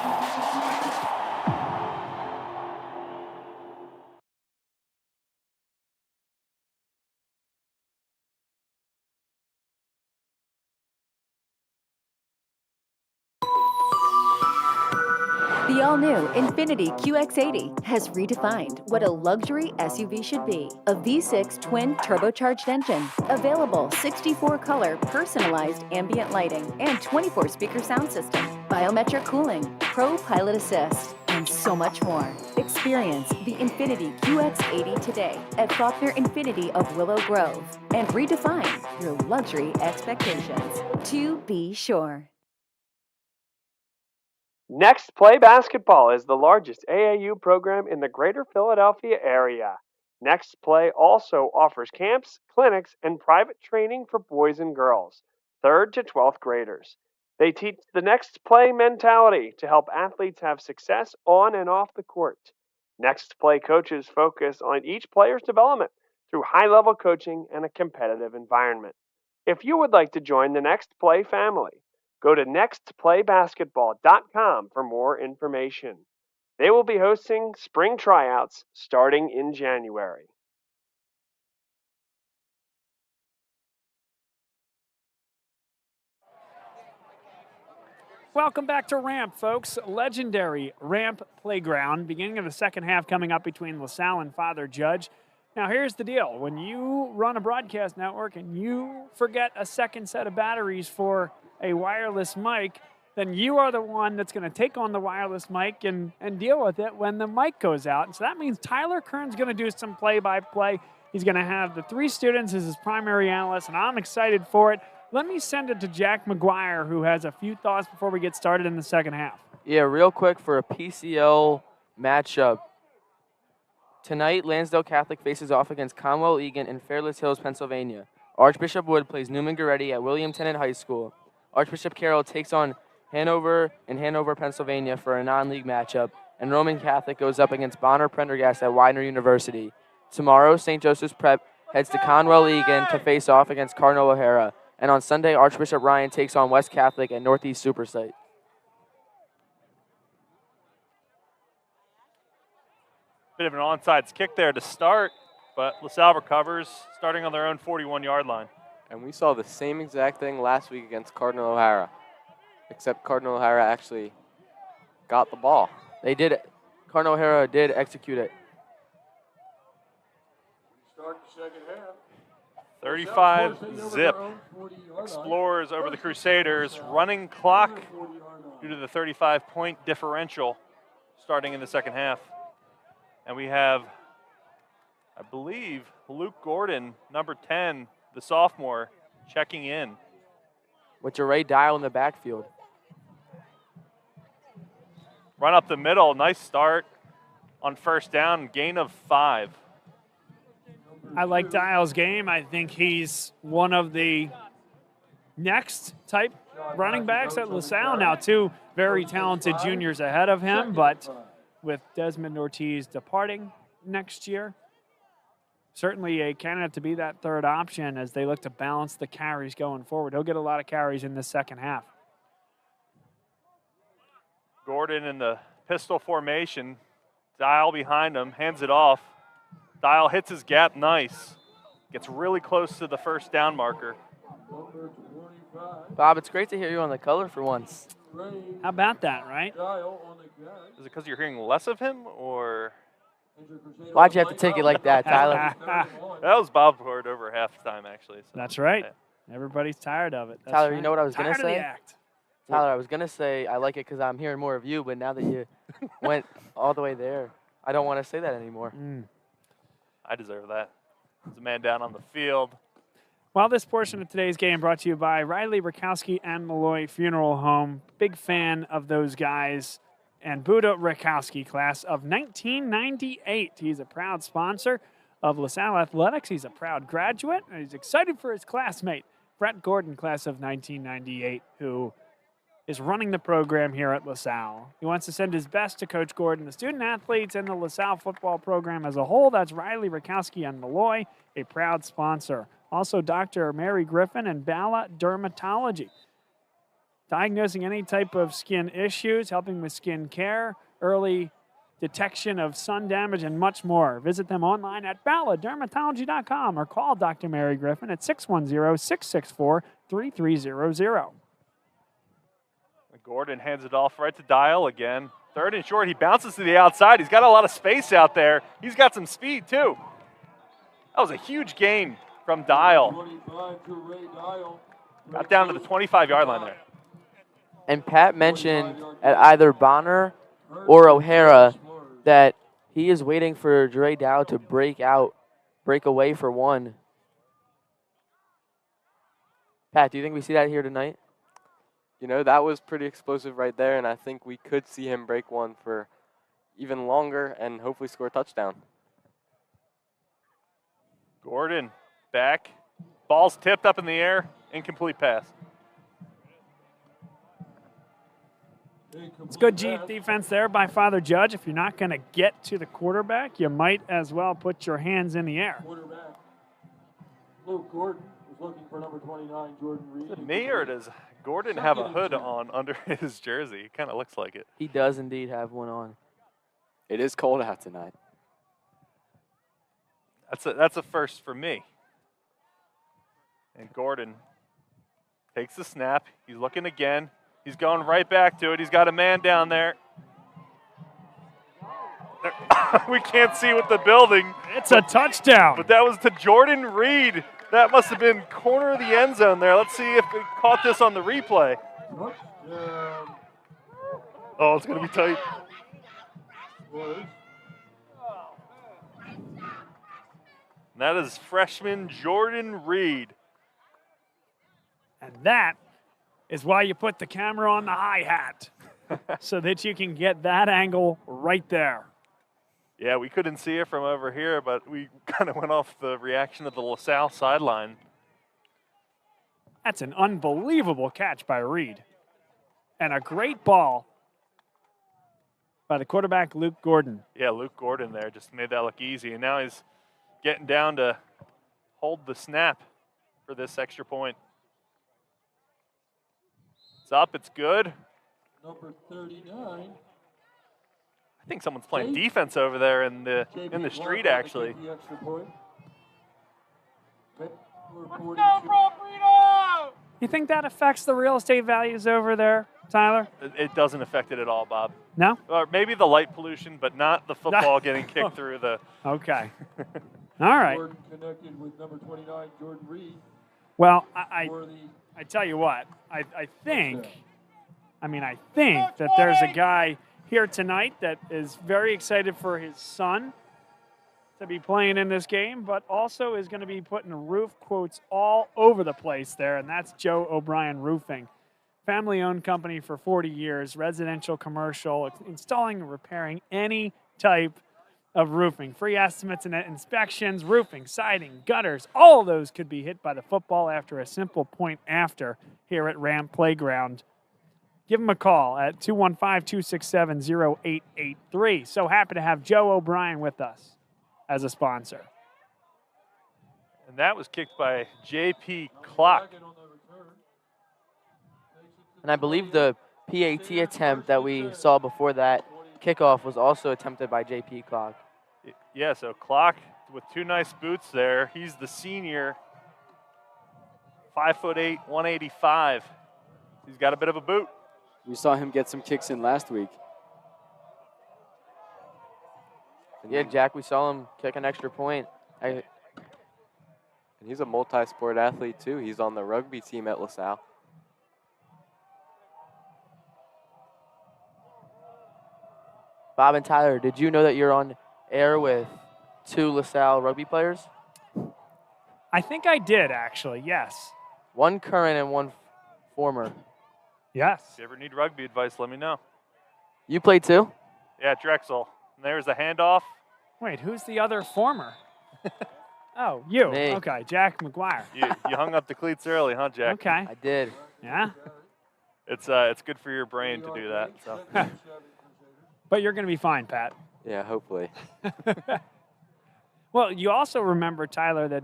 The all-new Infiniti QX80 has redefined what a luxury SUV should be. A V6 twin turbocharged engine, available 64-color personalized ambient lighting and 24-speaker sound system, biometric cooling, Pro Pilot Assist, and so much more. Experience the Infiniti QX80 today at Faulkner Infiniti of Willow Grove and redefine your luxury expectations. To be sure. Next Play Basketball is the largest AAU program in the greater Philadelphia area. Next Play also offers camps, clinics, and private training for boys and girls, 3rd to 12th graders. They teach the Next Play mentality to help athletes have success on and off the court. Next Play coaches focus on each player's development through high-level coaching and a competitive environment. If you would like to join the Next Play family, go to nextplaybasketball.com for more information. They will be hosting spring tryouts starting in January. Welcome back to Ramp, folks. Legendary Ramp Playground. Beginning of the second half coming up between LaSalle and Father Judge. Now, here's the deal. When you run a broadcast network and you forget a second set of batteries for a wireless mic, then you are the one that's going to take on the wireless mic and deal with it when the mic goes out. And so that means Tyler Kern's going to do some play-by-play. He's going to have the 3 students as his primary analyst, and I'm excited for it. Let me send it to Jack McGuire, who has a few thoughts before we get started in the second half. Yeah, real quick for a PCL matchup. Tonight, Lansdale Catholic faces off against Conwell Egan in Fairless Hills, Pennsylvania. Archbishop Wood plays Newman Goretti at William Tennant High School. Archbishop Carroll takes on Hanover in Hanover, Pennsylvania for a non-league matchup, and Roman Catholic goes up against Bonner Prendergast at Widener University. Tomorrow, St. Joseph's Prep heads to Conwell Egan to face off against Cardinal O'Hara, and on Sunday, Archbishop Ryan takes on West Catholic at Northeast Supersite. Bit of an onside kick there to start, but LaSalle recovers, starting on their own 41-yard line. And we saw the same exact thing last week against Cardinal O'Hara, except Cardinal O'Hara actually got the ball. They did. Cardinal O'Hara did execute it. Start the second half. 35 zip. Explorers over the Crusaders. Running clock due to the 35-point differential starting in the second half. And we have, I believe, Luke Gordon, number 10, the sophomore, checking in. With Jeray Dial in the backfield. Run up the middle, nice start on first down, gain of 5. I like Dial's game. I think he's one of the next type running backs at LaSalle. Now, 2 very talented juniors ahead of him, but with Desmond Ortiz departing next year, certainly a candidate to be that third option as they look to balance the carries going forward. He'll get a lot of carries in the second half. Gordon in the pistol formation. Dial behind him, hands it off. Dial hits his gap nice. Gets really close to the first down marker. Bob, it's great to hear you on the color for once. How about that, right? Is it because you're hearing less of him, or? Why'd you have to take it like that, Tyler? That was Bob Horde over halftime, actually. So. That's right. Everybody's tired of it. That's Tyler, right. you know what I was going to Tired of say? the act. Tyler, I was going to say I like it because I'm hearing more of you, but now that you went all the way there, I don't want to say that anymore. I deserve that. There's a man down on the field. Well, this portion of today's game brought to you by Riley Rakowski and Malloy Funeral Home. Big fan of those guys. And Buda Rakowski, class of 1998. He's a proud sponsor of LaSalle Athletics. He's a proud graduate, and he's excited for his classmate, Brett Gordon, class of 1998, who is running the program here at LaSalle. He wants to send his best to Coach Gordon, the student athletes, and the LaSalle football program as a whole. That's Riley Rakowski and Malloy, a proud sponsor. Also, Dr. Mary Griffin and Bala Dermatology. Diagnosing any type of skin issues, helping with skin care, early detection of sun damage, and much more. Visit them online at baladermatology.com or call Dr. Mary Griffin at 610-664-3300. Gordon hands it off right to Dial again. Third and short, he bounces to the outside. He's got a lot of space out there. He's got some speed, too. That was a huge gain from Dial. Got down to the 25-yard line there. And Pat mentioned at either Bonner or O'Hara that he is waiting for Jeray Dow to break away for one. Pat, do you think we see that here tonight? You know, that was pretty explosive right there, and I think we could see him break one for even longer and hopefully score a touchdown. Gordon back. Ball's tipped up in the air. Incomplete pass. It's good defense there by Father Judge. If you're not going to get to the quarterback, you might as well put your hands in the air. Quarterback Luke Gordon was looking for number 29, Jordan Reed. Is it me, or does Gordon have a hood on under his jersey? It kind of looks like it. He does indeed have one on. It is cold out tonight. That's a first for me. And Gordon takes the snap. He's looking again. He's going right back to it. He's got a man down there. We can't see with the building. It's a touchdown. But that was to Jordan Reed. That must have been corner of the end zone there. Let's see if we caught this on the replay. Oh, it's going to be tight. And that is freshman Jordan Reed. And that is why you put the camera on the hi-hat, so that you can get that angle right there. Yeah, we couldn't see it from over here, but we kind of went off the reaction of the LaSalle sideline. That's an unbelievable catch by Reed. And a great ball by the quarterback, Luke Gordon. Yeah, Luke Gordon there just made that look easy. And now he's getting down to hold the snap for this extra point. It's up, it's good. Number 39. I think someone's playing defense over there in the street, actually. You think that affects the real estate values over there, Tyler? It doesn't affect it at all, Bob. No? Or maybe the light pollution, but not the football getting kicked through the. Okay. All right. Jordan connected with number 29, Jordan Reed. Well, I tell you what, I think that there's a guy here tonight that is very excited for his son to be playing in this game, but also is going to be putting roof quotes all over the place there, and that's Joe O'Brien Roofing. Family-owned company for 40 years, residential, commercial, installing and repairing any type of roofing. Free estimates and inspections, roofing, siding, gutters, all of those could be hit by the football after a simple point after here at Ramp Playground. Give them a call at 215-267-0883. So happy to have Joe O'Brien with us as a sponsor. And that was kicked by J.P. Clock. And I believe the PAT attempt that we saw before that kickoff was also attempted by J.P. Clock. Yeah, so Clock with two nice boots there. He's the senior, 5'8", 185. He's got a bit of a boot. We saw him get some kicks in last week. Yeah, Jack, we saw him kick an extra point. And he's a multi-sport athlete, too. He's on the rugby team at LaSalle. Bob and Tyler, did you know that you're on air with 2 LaSalle rugby players? I think I did, actually, yes. One current and one former. Yes. If you ever need rugby advice, let me know. You played too? Yeah, Drexel. And there's the handoff. Wait, who's the other former? Oh, you. Me. Okay, Jack McGuire. You hung up the cleats early, huh, Jack? Okay. I did. Yeah? It's good for your brain to do that. So. But you're going to be fine, Pat. Yeah, hopefully. Well, you also remember, Tyler, that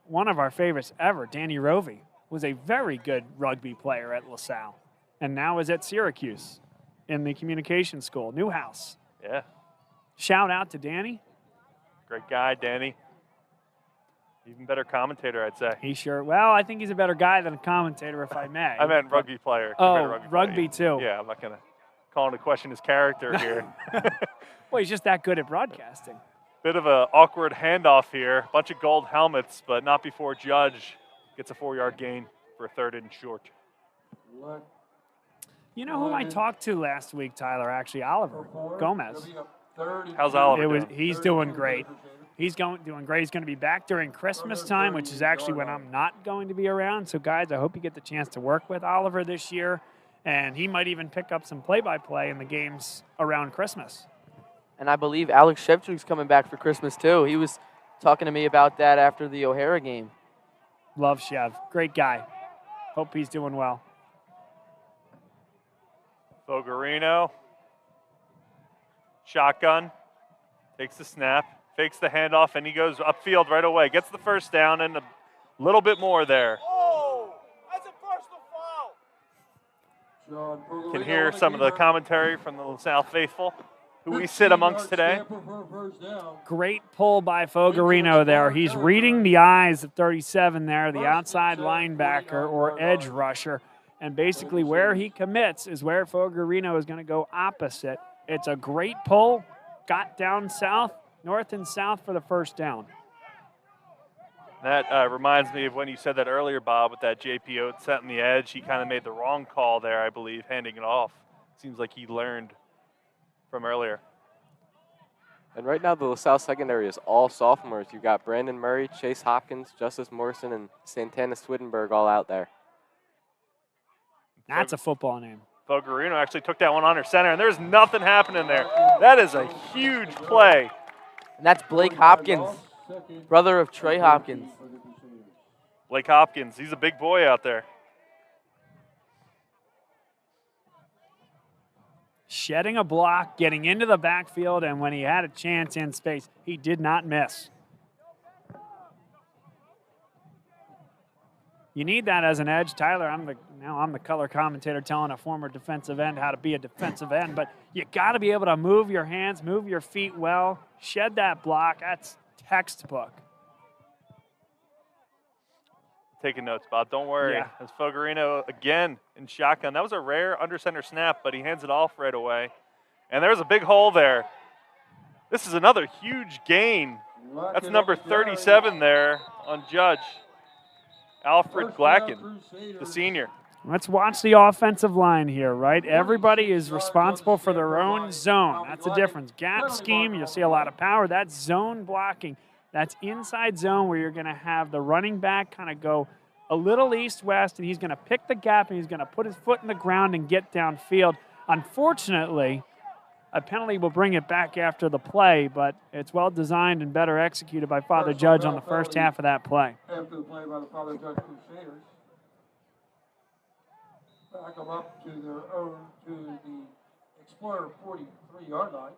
one of our favorites ever, Danny Rovey, was a very good rugby player at LaSalle and now is at Syracuse in the communication school, Newhouse. Yeah. Shout out to Danny. Great guy, Danny. Even better commentator, I'd say. Well, I think he's a better guy than a commentator, if I may. I meant rugby player. Oh, rugby too. Yeah, I'm not going to call into question his character here. Well, he's just that good at broadcasting. Bit of an awkward handoff here. Bunch of gold helmets, but not before Judge gets a 4-yard gain for a 3rd and short. You know who I talked to last week, Tyler, actually? Oliver Gomez. How's Oliver doing? He's doing great. He's doing great. He's going to be back during Christmas time, which is actually when I'm not going to be around. So, guys, I hope you get the chance to work with Oliver this year. And he might even pick up some play-by-play in the games around Christmas. And I believe Alex Shevchuk's coming back for Christmas, too. He was talking to me about that after the O'Hara game. Love Chev. Great guy. Hope he's doing well. Fogarino. Shotgun. Takes the snap. Fakes the handoff, and he goes upfield right away. Gets the first down and a little bit more there. Can hear some of the commentary from the LaSalle faithful, who we sit amongst today. Great pull by Fogarino there. He's reading the eyes of 37 there, the outside linebacker or edge rusher. And basically where he commits is where Fogarino is going to go opposite. It's a great pull. Got down south, north and south for the first down. That reminds me of when you said that earlier, Bob, with that JP Oates setting the edge. He kind of made the wrong call there, I believe, handing it off. Seems like he learned from earlier. And right now the LaSalle secondary is all sophomores. You've got Brandon Murray, Chase Hopkins, Justice Morrison, and Santana Swittenberg all out there. That's a football name. Fogarino actually took that one under center, and there's nothing happening there. That is a huge play. And that's Blake Hopkins, brother of Trey Hopkins. Blake Hopkins, he's a big boy out there. Shedding a block, getting into the backfield, and when he had a chance in space, he did not miss. You need that as an edge. Tyler, I'm the color commentator telling a former defensive end how to be a defensive end, but you got to be able to move your hands, move your feet well, shed that block. That's textbook. taking notes, Bob. Don't worry. Yeah. As Fogarino again in shotgun. That was a rare under center snap, but he hands it off right away. And there's a big hole there. This is another huge gain. That's number 37 there on Judge. Alfred Glacken, the senior. Let's watch the offensive line here, right? Everybody is responsible for their own zone. That's the difference. Gap scheme, you'll see a lot of power. That's zone blocking. That's inside zone where you're going to have the running back kind of go a little east-west, and he's going to pick the gap, and he's going to put his foot in the ground and get downfield. Unfortunately, a penalty will bring it back after the play, but it's well designed and better executed by Father Judge on the first half of that play. After the play by the Father Judge Crusaders. Back them up to their own, to the Explorer 43-yard line,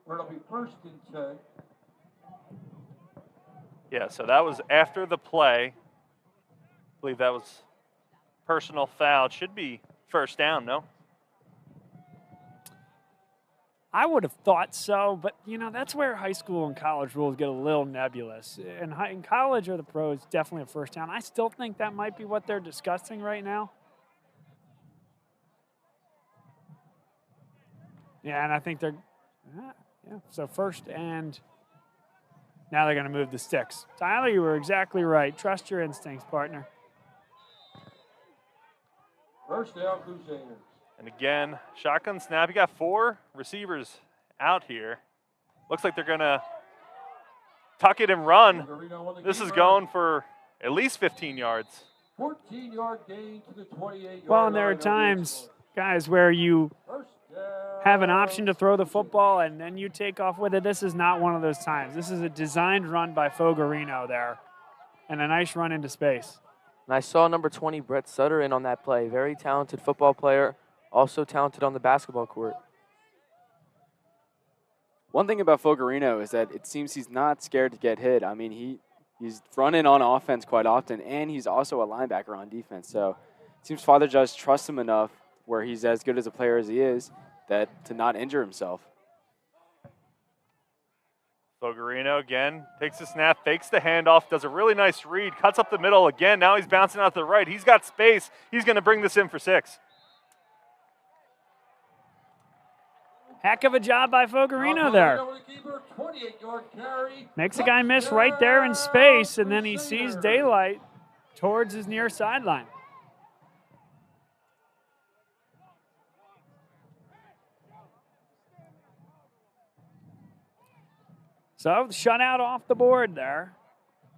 where it'll be 1st and 10. Yeah, so that was after the play. I believe that was personal foul. It should be first down, no? I would have thought so, but, you know, that's where high school and college rules get a little nebulous. In college or the pros, definitely a first down. I still think that might be what they're discussing right now. Yeah, and I think they're, so first and now they're going to move the sticks. Tyler, you were exactly right. Trust your instincts, partner. First down, Crusaders. And again, shotgun snap. You got 4 receivers out here. Looks like they're going to tuck it and run. This is going for at least 15 yards. 14-yard gain to the 28-yard line. Well, and there are times, guys, where you have an option to throw the football and then you take off with it. This is not one of those times. This is a designed run by Fogarino there and a nice run into space. And I saw number 20, Brett Sutter, in on that play. Very talented football player, also talented on the basketball court. One thing about Fogarino is that it seems he's not scared to get hit. I mean, he's running on offense quite often, and he's also a linebacker on defense. So it seems Father Judge trusts him enough where he's as good as a player as he is that to not injure himself. Fogarino again takes the snap, fakes the handoff, does a really nice read, cuts up the middle again. Now he's bouncing out to the right. He's got space. He's going to bring this in for 6. Heck of a job by Fogarino there. Makes a guy miss right there in space, and then he sees daylight towards his near sideline. So, shutout off the board there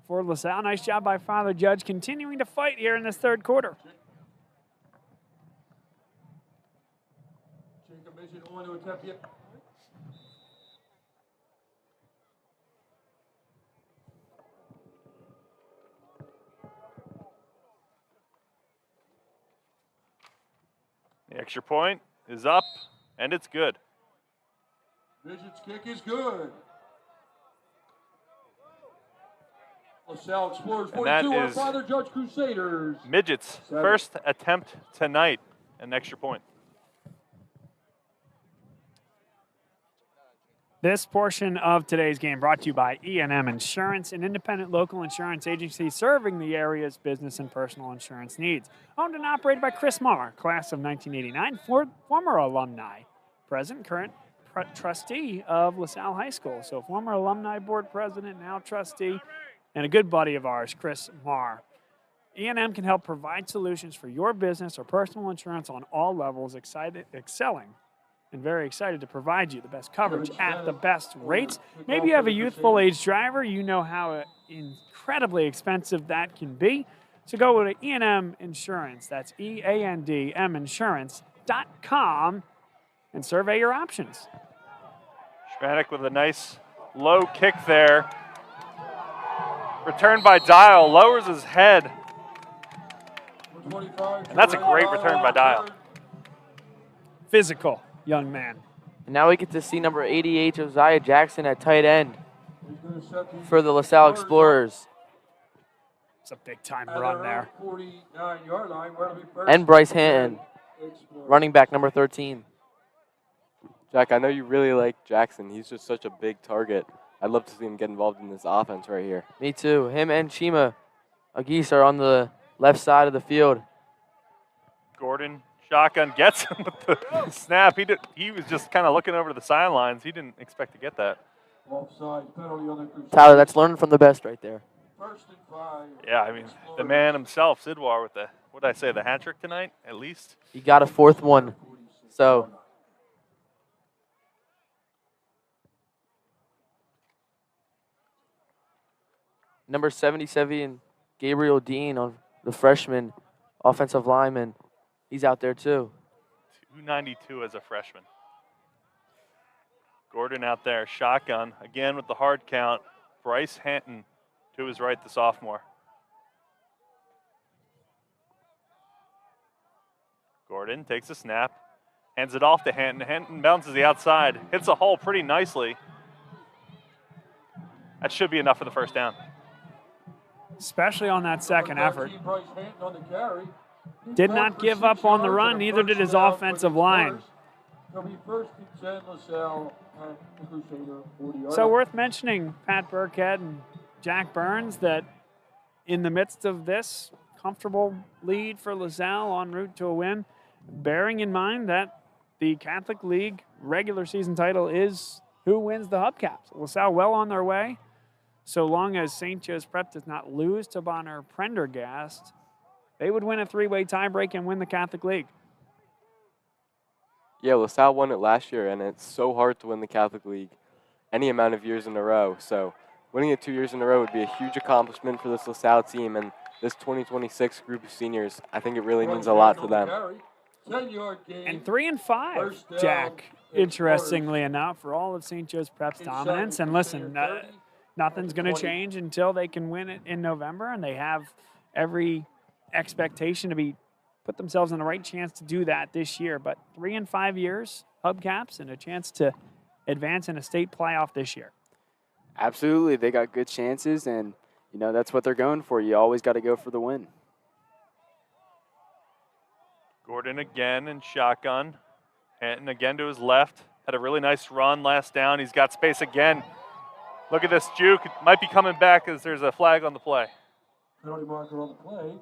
for LaSalle. Nice job by Father Judge, continuing to fight here in this third quarter. The extra point is up, and it's good. Midget's kick is good. LaSalle Explorers 42 on Father Judge Crusaders. Midget's 7. first attempt tonight, an extra point. This portion of today's game brought to you by E&M Insurance, an independent local insurance agency serving the area's business and personal insurance needs. Owned and operated by Chris Marr, class of 1989, former alumni, present, current trustee of LaSalle High School. So former alumni board president, now trustee, and a good buddy of ours, Chris Marr. E&M can help provide solutions for your business or personal insurance on all levels, excelling and very excited to provide you the best coverage at the best rates. Maybe you have a youthful age driver. You know how incredibly expensive that can be. So go to E&M Insurance. That's EANDM Insurance.com and survey your options. Schmanek with a nice low kick there. Returned by Dial, lowers his head. And that's a great return by Dial. Physical young man. And now we get to see number 88, Josiah Jackson, at tight end for the LaSalle Explorers. It's a big-time run there. 49-yard line, where it'll be first And Bryce Hanton, running back number 13. Jack, I know you really like Jackson. He's just such a big target. I'd love to see him get involved in this offense right here. Me too. Him and Chima Agis are on the left side of the field. Gordon, shotgun, gets him with the snap. He was just kind of looking over to the sidelines. He didn't expect to get that. Offside penalty on the Crusaders. Tyler, that's learning from the best right there. 1st and 5. Yeah, I mean, the man himself, Sidwar, with the, what did I say, the hat trick tonight, at least? He got a 4th one. So number 77, Gabriel Dean, on the freshman offensive lineman. He's out there too. 292 as a freshman. Gordon out there, shotgun, again with the hard count. Bryce Hanton to his right, the sophomore. Gordon takes a snap, hands it off to Hanton. Hanton bounces the outside, hits a hole pretty nicely. That should be enough for the first down. Especially on that second effort. Bryce Hanton on the carry. Did not give up on the run, neither did his offensive line. It'll be 1st and 10, LaSalle at the Crusader 40-yard So line. worth mentioning, Pat Burkhead and Jack Burns, that in the midst of this comfortable lead for LaSalle en route to a win, bearing in mind that the Catholic League regular season title is who wins the hubcaps. LaSalle well on their way. So long as St. Joe's Prep does not lose to Bonner Prendergast, they would win a 3-way tiebreak and win the Catholic League. Yeah, LaSalle won it last year, and it's so hard to win the Catholic League any amount of years in a row. So winning it 2 years in a row would be a huge accomplishment for this LaSalle team, and this 2026 group of seniors, I think it really means a lot to them. 10-yard gain. And 3 and 5, First down, Jack, interestingly enough, for all of St. Joe's Prep's dominance. And listen, nothing's going to change until they can win it in November, and they have every expectation to put themselves in the right chance to do that this year. But 3 and 5 years, hubcaps, and a chance to advance in a state playoff this year. Absolutely, they got good chances, and you know that's what they're going for. You always got to go for the win. Gordon again in shotgun. Hanton again to his left. Had a really nice run last down. He's got space again. Look at this juke. It might be coming back as there's a flag on the play. Penalty marker on the play.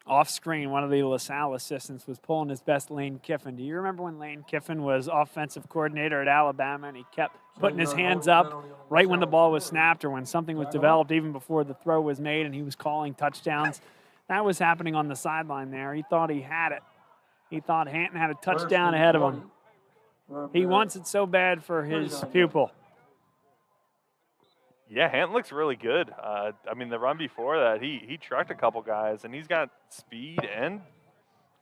Off screen, one of the LaSalle assistants was pulling his best Lane Kiffin. Do you remember when Lane Kiffin was offensive coordinator at Alabama and he kept putting his hands up right when the ball was snapped or when something was developed, even before the throw was made, and he was calling touchdowns? That was happening on the sideline there. He thought he had it. He thought Hanton had a touchdown ahead of him. He wants it so bad for his pupil. Yeah, Hanton looks really good. I mean, the run before that, he trucked a couple guys, and he's got speed and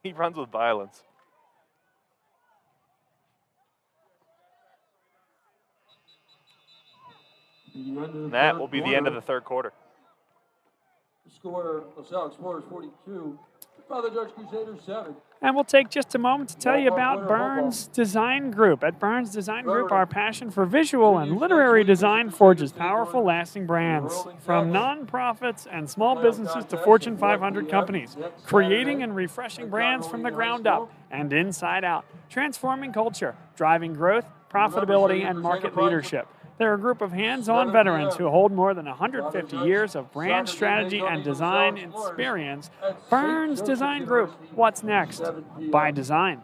he runs with violence. And that will be the end of the third quarter. The score, LaSalle Explorers 42, Father Judge Crusaders 7. And we'll take just a moment to tell you about Burns Design Group. At Burns Design Group, our passion for visual and literary design forges powerful, lasting brands. From nonprofits and small businesses to Fortune 500 companies, creating and refreshing brands from the ground up and inside out, transforming culture, driving growth, profitability, and market leadership. They're a group of hands-on veterans who hold more than 150 years of brand strategy and design experience. Burns Design Group, what's next? By design.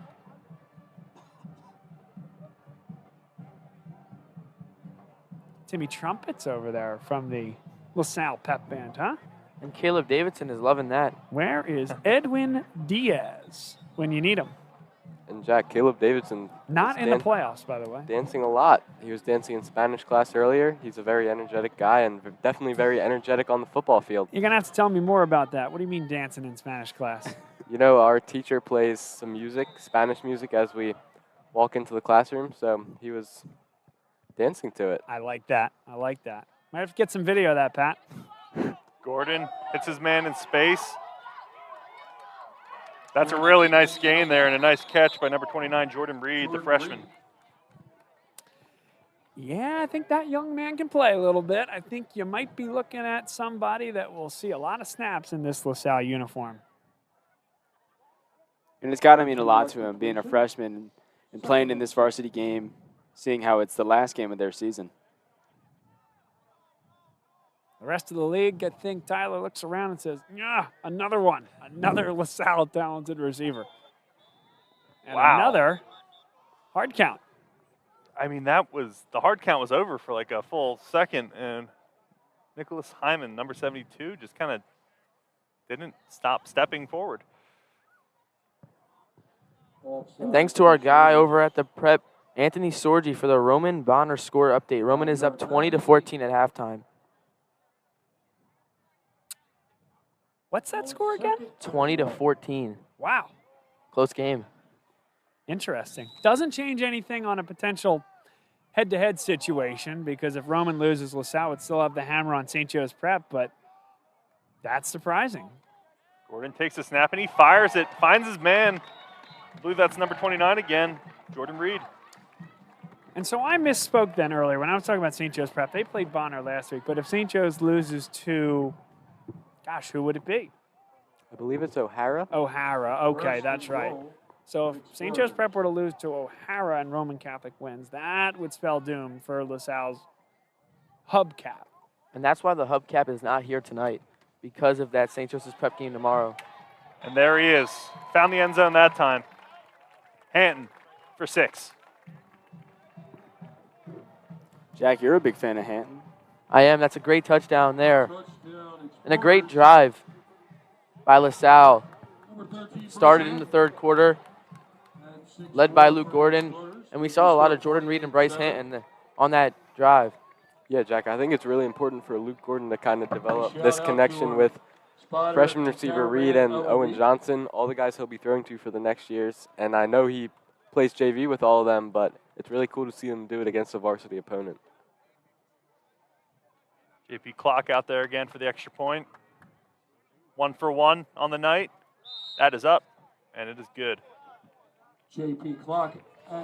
Timmy Trumpets over there from the LaSalle Pep Band, huh? And Caleb Davidson is loving that. Where is Edwin Diaz when you need him? And Jack, Caleb Davidson. Not in the playoffs, by the way. Dancing a lot. He was dancing in Spanish class earlier. He's a very energetic guy and definitely very energetic on the football field. You're going to have to tell me more about that. What do you mean dancing in Spanish class? You know, our teacher plays some music, Spanish music, as we walk into the classroom, so he was dancing to it. I like that. I like that. Might have to get some video of that, Pat. Gordon hits his man in space. That's a really nice gain there and a nice catch by number 29, Jordan Reed, the freshman. Yeah, I think that young man can play a little bit. I think you might be looking at somebody that will see a lot of snaps in this LaSalle uniform. And it's got to mean a lot to him, being a freshman and playing in this varsity game, seeing how it's the last game of their season. The rest of the league, I think Tyler looks around and says, yeah, another one. Another LaSalle talented receiver. And another hard count. I mean, the hard count was over for like a full second, and Nicholas Hyman, number 72, just kind of didn't stop stepping forward. And thanks to our guy over at the prep, Anthony Sorgi, for the Roman Bonner score update. Roman is up 20-14 at halftime. What's that score again? 20-14. Wow. Close game. Interesting. Doesn't change anything on a potential head-to-head situation, because if Roman loses, LaSalle would still have the hammer on St. Joe's Prep, but that's surprising. Gordon takes a snap and he fires it, finds his man. I believe that's number 29 again, Jordan Reed. And so I misspoke then earlier when I was talking about St. Joe's Prep. They played Bonner last week, but if St. Joe's loses to, gosh, who would it be? I believe it's O'Hara. O'Hara, okay, that's right. So if St. Joe's Prep were to lose to O'Hara and Roman Catholic wins, that would spell doom for LaSalle's hubcap. And that's why the hubcap is not here tonight, because of that St. Joseph's Prep game tomorrow. And there he is. Found the end zone that time. Hanton for 6. Jack, you're a big fan of Hanton. I am. That's a great touchdown there. And a great drive by LaSalle. Started in the third quarter, led by Luke Gordon. And we saw a lot of Jordan Reed and Bryce Hanton on that drive. Yeah, Jack, I think it's really important for Luke Gordon to kind of develop this connection with freshman receiver Reed and Owen Johnson, all the guys he'll be throwing to for the next years. And I know he plays JV with all of them, but it's really cool to see him do it against a varsity opponent. JP Clock out there again for the extra point. 1 for 1 on the night. That is up, and it is good. JP Clock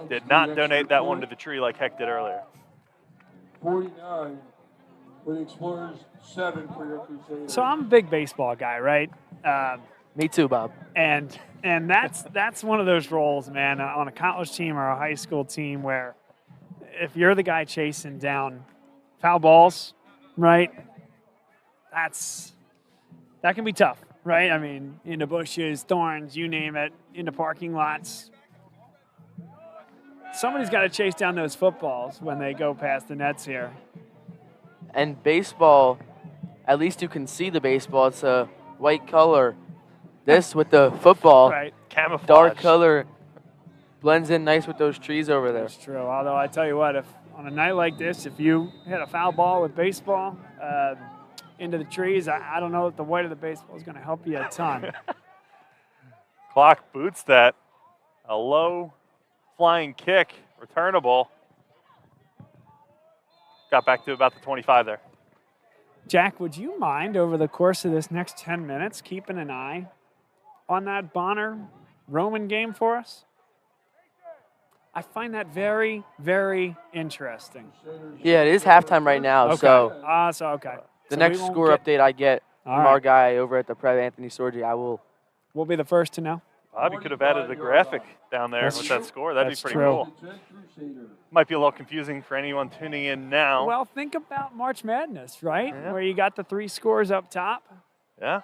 did not donate that one to the tree like Heck did earlier. 49 for the Explorers, 7 for your Crusaders. So I'm a big baseball guy, right? Me too, Bob. And that's one of those roles, man, on a college team or a high school team where if you're the guy chasing down foul balls, right, that can be tough, right? I mean, into bushes, thorns, you name it, into parking lots. Somebody's got to chase down those footballs when they go past the nets here. And baseball, at least you can see the baseball. It's a white color. This with the football, right. Camouflage. Dark color, blends in nice with those trees over there. That's true. Although I tell you what, if on a night like this, if you hit a foul ball with baseball into the trees, I don't know if the weight of the baseball is going to help you a ton. Clock boots that. A low flying kick, returnable. Got back to about the 25 there. Jack, would you mind over the course of this next 10 minutes keeping an eye on that Bonner-Roman game for us? I find that very, very interesting. Yeah, it is halftime right now. Okay. So, okay. The next score update I get from our guy over at the Prep, Anthony Sorgi, we'll be the first to know. Bob, you could have added a graphic down there with that score. That'd be pretty cool. Might be a little confusing for anyone tuning in now. Well, think about March Madness, right? Yeah. Where you got the 3 scores up top. Yeah.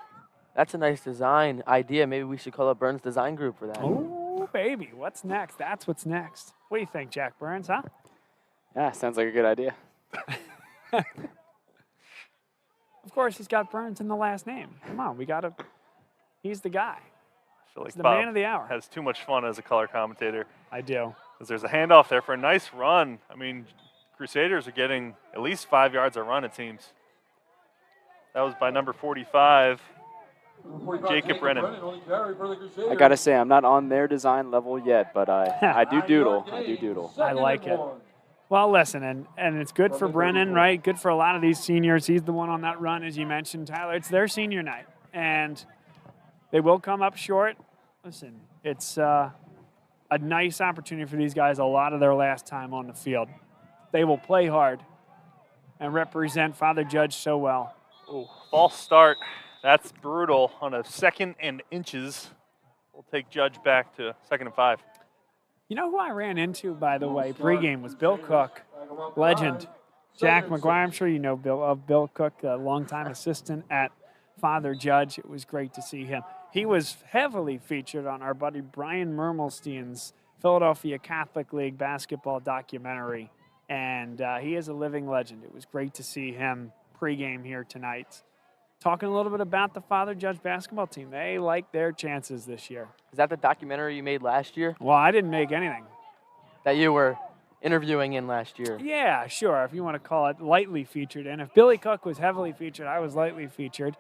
That's a nice design idea. Maybe we should call up Burns Design Group for that. Oh, baby. What's next? That's what's next. What do you think, Jack Burns, huh? Yeah, sounds like a good idea. Of course, he's got Burns in the last name. Come on, he's the guy. I feel like he's the Bob man of the hour. Has too much fun as a color commentator. I do. Because there's a handoff there for a nice run. I mean, Crusaders are getting at least 5 yards a run, it seems. That was by number 45, Jacob Brennan. I got to say, I'm not on their design level yet, but I do doodle. I do doodle. I like it. Well, listen, and it's good for Brennan, right? Good for a lot of these seniors. He's the one on that run, as you mentioned, Tyler. It's their senior night, and they will come up short. Listen, it's a nice opportunity for these guys, a lot of their last time on the field. They will play hard and represent Father Judge so well. Ooh, false start. That's brutal on a 2nd and inches. We'll take Judge back to 2nd and 5. You know who I ran into, by the way, pregame was Bill Cook, legend. Jack McGuire, I'm sure you know Bill Cook, a longtime assistant at Father Judge. It was great to see him. He was heavily featured on our buddy Brian Mermelstein's Philadelphia Catholic League basketball documentary, and he is a living legend. It was great to see him pregame here tonight. Talking a little bit about the Father Judge basketball team. They like their chances this year. Is that the documentary you made last year? Well, I didn't make anything. That you were interviewing in last year? Yeah, sure, if you want to call it lightly featured. And if Billy Cook was heavily featured, I was lightly featured.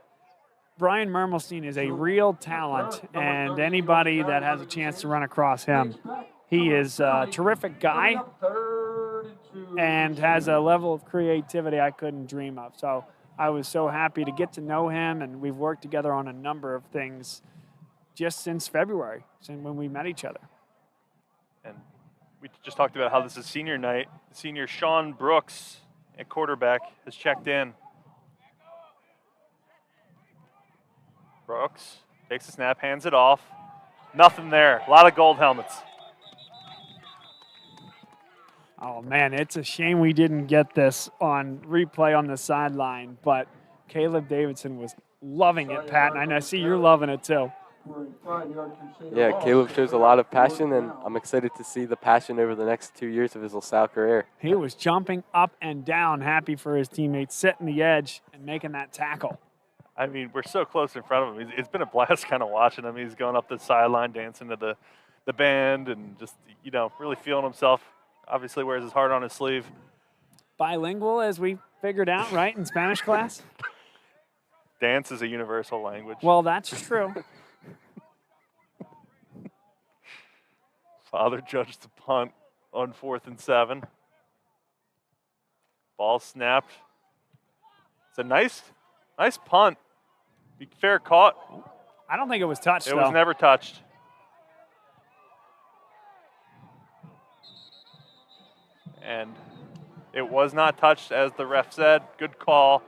Brian Mermelstein is a real talent, and anybody that has a chance to run across him, he is a terrific guy and has a level of creativity I couldn't dream of. So I was so happy to get to know him, and we've worked together on a number of things just since February, since when we met each other. And we just talked about how this is senior night. Senior Sean Brooks at quarterback has checked in. Brooks takes the snap, hands it off. Nothing there. A lot of gold helmets. Oh, man, it's a shame we didn't get this on replay on the sideline, but Caleb Davidson was loving it, Pat, and I see you're loving it too. Yeah, Caleb shows a lot of passion, and I'm excited to see the passion over the next 2 years of his LaSalle career. He was jumping up and down, happy for his teammates, setting the edge and making that tackle. I mean, we're so close in front of him. It's been a blast kind of watching him. He's going up the sideline, dancing to the band, and just, really feeling himself. Obviously wears his heart on his sleeve. Bilingual, as we figured out, right, in Spanish class? Dance is a universal language. Well, that's true. Father Judge the punt on 4th and 7. Ball snapped. It's a nice punt. Be fair caught. I don't think it was touched, It was never touched. And it was not touched, as the ref said. Good call.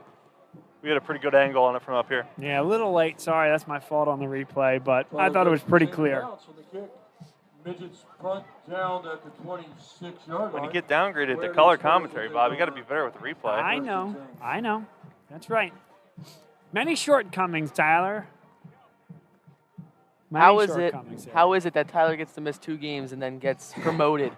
We had a pretty good angle on it from up here. Yeah, a little late. Sorry, that's my fault on the replay, but I thought it was pretty clear. Midgets punt down at the 26-yard line. When you get downgraded to color commentary, Bob, you got to be better with the replay. I know. That's right. Many shortcomings, Tyler. How is it that Tyler gets to miss 2 games and then gets promoted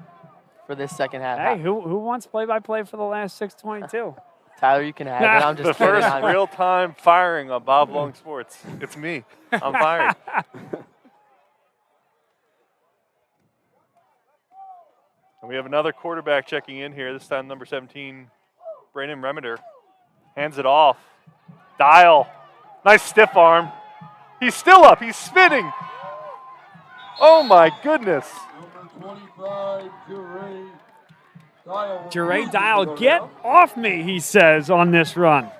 for this second half? Hey, who wants play-by-play for the last 622? Tyler, you can have it. I'm just the kidding. first real-time firing on Bob Long Sports. It's me. I'm fired. And we have another quarterback checking in here, this time number 17, Brandon Remeder. Hands it off. Dial. Nice stiff arm. He's still up. He's spinning. Oh, my goodness. Number 25, Jure Dial, get off me, he says on this run.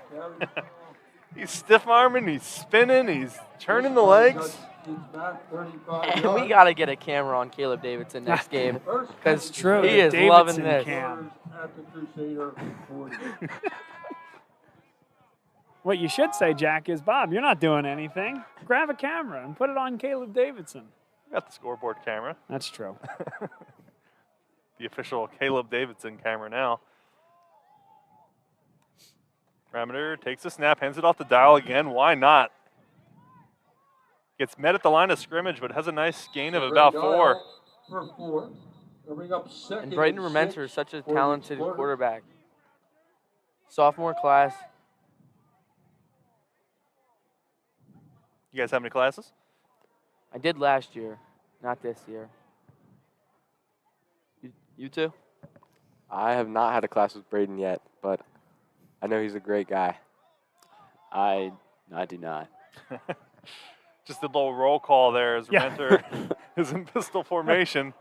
He's stiff-arming, he's spinning, he's turning the legs. And we got to get a camera on Caleb Davidson next game, because true. He is loving this. What you should say, Jack, is, Bob, you're not doing anything. Grab a camera and put it on Caleb Davidson. We got the scoreboard camera. That's true. The official Caleb Davidson camera now. Remeder takes the snap, hands it off the Dial again. Why not? Gets met at the line of scrimmage, but has a nice gain of about 4. And Brighton Rementer is such a talented quarterback. Sophomore class. You guys have any classes? I did last year, not this year. You too? I have not had a class with Braden yet, but I know he's a great guy. I do not. Just a little roll call there as Rementer is in pistol formation.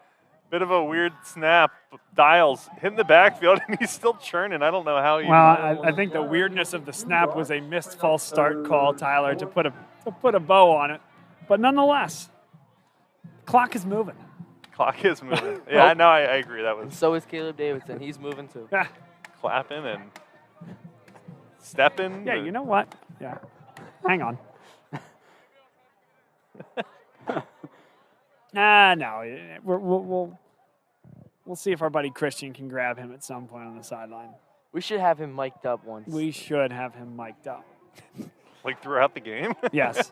Bit of a weird snap. Dials hitting the backfield, and he's still churning. I don't know how he. Well, I think the weirdness of the snap was a missed false start call, Tyler, to put a bow on it. But nonetheless, clock is moving. Clock is moving. Yeah, no, I agree. That was. So is Caleb Davidson. He's moving too. Clapping and stepping. Yeah, you know what? Yeah. Hang on. No, we'll see if our buddy Christian can grab him at some point on the sideline. We should have him mic'd up once. We should have him mic'd up. Like throughout the game? Yes.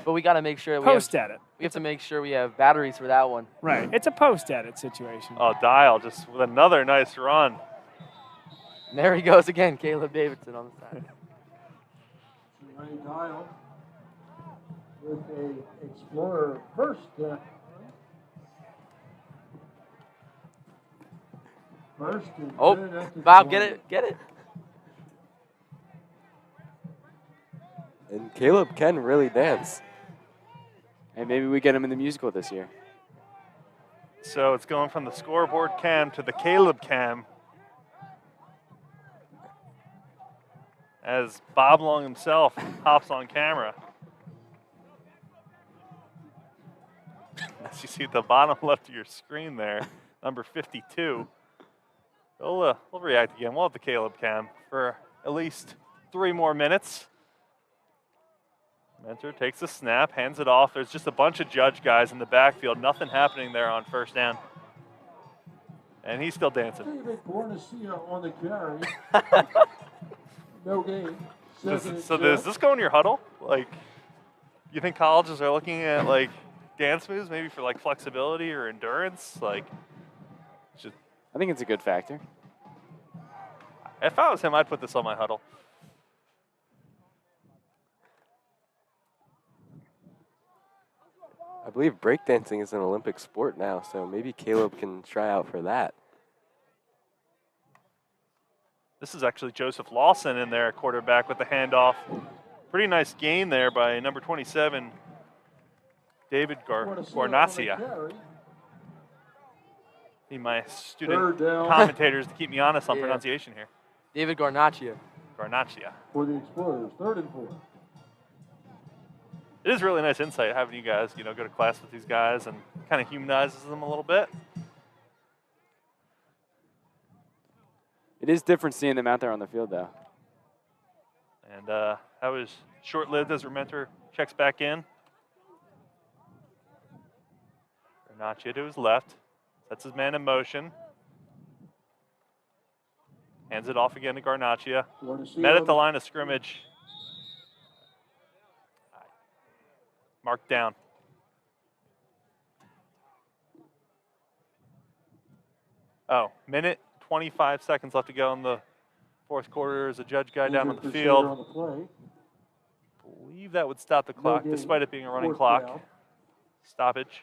But we got to make sure Post-edit. We have to make sure we have batteries for that one. Right. It's a post-edit situation. Oh, Dial just with another nice run. And there he goes again, Caleb Davidson on the side. Ray Dial with a Explorer first. First and Oh, 10 at the Bob, 20. get it. And Caleb can really dance. And maybe we get him in the musical this year. So it's going from the scoreboard cam to the Caleb cam. As Bob Long himself hops on camera. As you see at the bottom left of your screen there, number 52. We'll react again. We'll have the Caleb cam for at least 3 more minutes. Mentor takes the snap, hands it off. There's just a bunch of Judge guys in the backfield. Nothing happening there on first down. And he's still dancing. David Guarnacia on the carry. No game. So does this go in your huddle? Like, you think colleges are looking at like dance moves, maybe for like flexibility or endurance? Like, I think it's a good factor. if I was him, I'd put this on my huddle. I believe breakdancing is an Olympic sport now, so maybe Caleb can try out for that. This is actually Joseph Lawson in there, quarterback with the handoff. Pretty nice gain there by number 27, David Guarnacia. Need my student commentators to keep me honest on pronunciation here. David Guarnacia. Guarnacia. For the Explorers, 3rd and 4. It is really nice insight having you guys, go to class with these guys and kind of humanizes them a little bit. It is different seeing them out there on the field, though. And that was short-lived as our mentor checks back in. Guarnacia to his left. Sets his man in motion. Hands it off again to Guarnacia. Met at the line of scrimmage. Marked down. Oh, minute 25 seconds left to go in the 4th quarter. There's a Judge guy down on the field. Believe that would stop the clock, despite it being a running clock. Stoppage.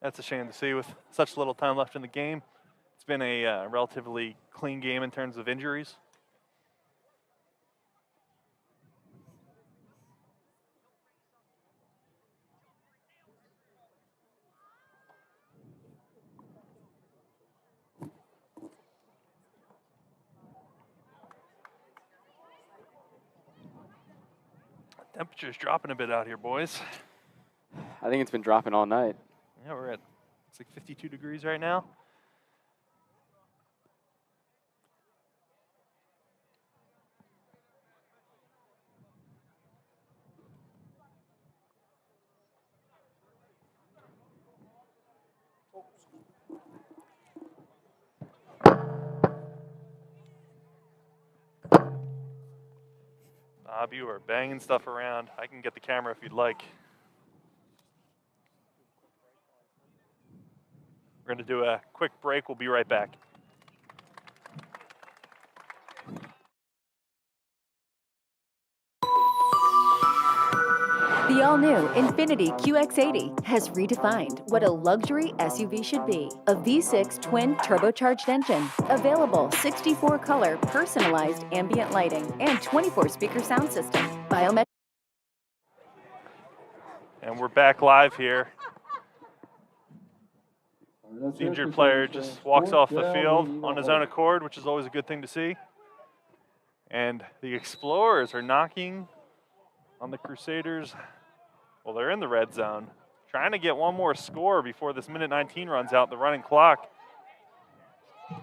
That's a shame to see with such little time left in the game. It's been a relatively clean game in terms of injuries. Temperature's dropping a bit out here, boys. I think it's been dropping all night. Yeah, we're at, it's like 52 degrees right now. Bob, you are banging stuff around. I can get the camera if you'd like. We're going to do a quick break. We'll be right back. The all-new Infiniti QX80 has redefined what a luxury SUV should be. A V6 twin turbocharged engine, available 64-color personalized ambient lighting, and 24-speaker sound system. Biometric. And we're back live here. The injured player just walks off the field on his own accord, which is always a good thing to see. And the Explorers are knocking on the Crusaders. Well, they're in the red zone, trying to get one more score before this minute 19 runs out the running clock.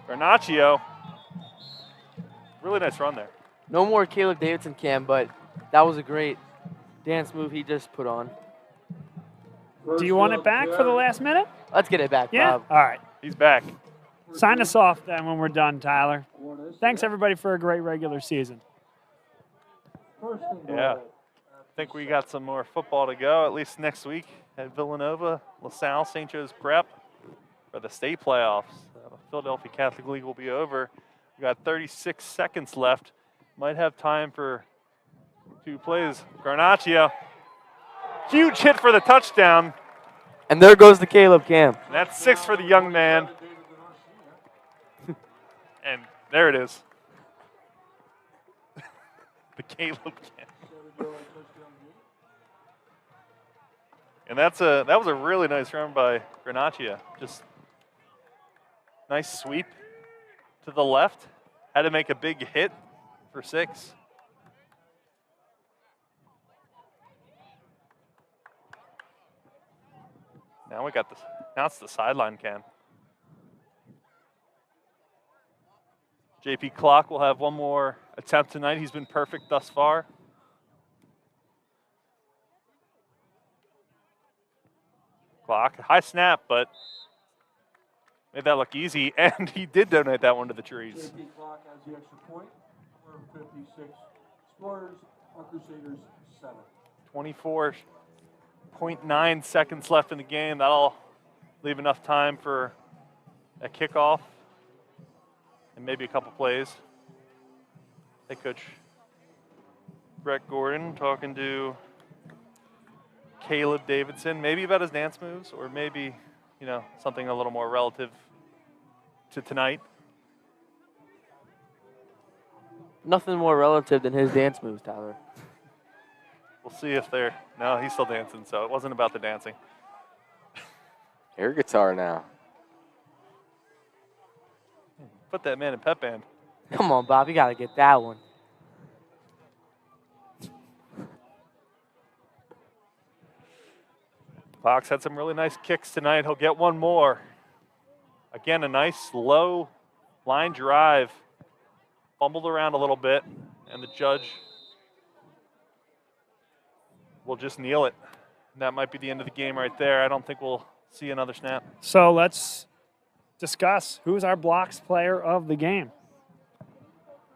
Guarnacia, really nice run there. No more Caleb Davidson cam, but that was a great dance move he just put on. Do you want it back for the last minute? Let's get it back, Yeah? Bob. All right. He's back. Sign us off then when we're done, Tyler. Thanks, everybody, for a great regular season. Yeah. I think we got some more football to go, at least next week at Villanova, LaSalle, St. Joe's Prep for the state playoffs. Philadelphia Catholic League will be over. We got 36 seconds left. Might have time for 2 plays. Garnaccio. Huge hit for the touchdown. And there goes the Caleb cam. And that's 6 for the young man. And there it is. The Caleb cam. And that was a really nice run by Garnaccio. Just nice sweep to the left. Had to make a big hit for 6. Now we got this. Now it's the sideline cam. JP Clock will have one more attempt tonight. He's been perfect thus far. Clock, high snap, but made that look easy, and he did donate that one to the trees. JP Clock has the extra point. We're 56 Explorers, our Crusaders 7. 24.9 seconds left in the game. That'll leave enough time for a kickoff and maybe a couple plays. Hey, Coach Brett Gordon talking to Caleb Davidson, maybe about his dance moves, or maybe, you know, something a little more relative to tonight. Nothing more relative than his dance moves, Tyler. We'll see if they're... No, he's still dancing, so it wasn't about the dancing. Air guitar now. Put that man in pep band. Come on, Bob. You got to get that one. Fox had some really nice kicks tonight. He'll get one more. Again, a nice low line drive. Fumbled around a little bit, and the judge will just kneel it. That might be the end of the game right there. I don't think we'll see another snap. So let's discuss who's our blocks player of the game.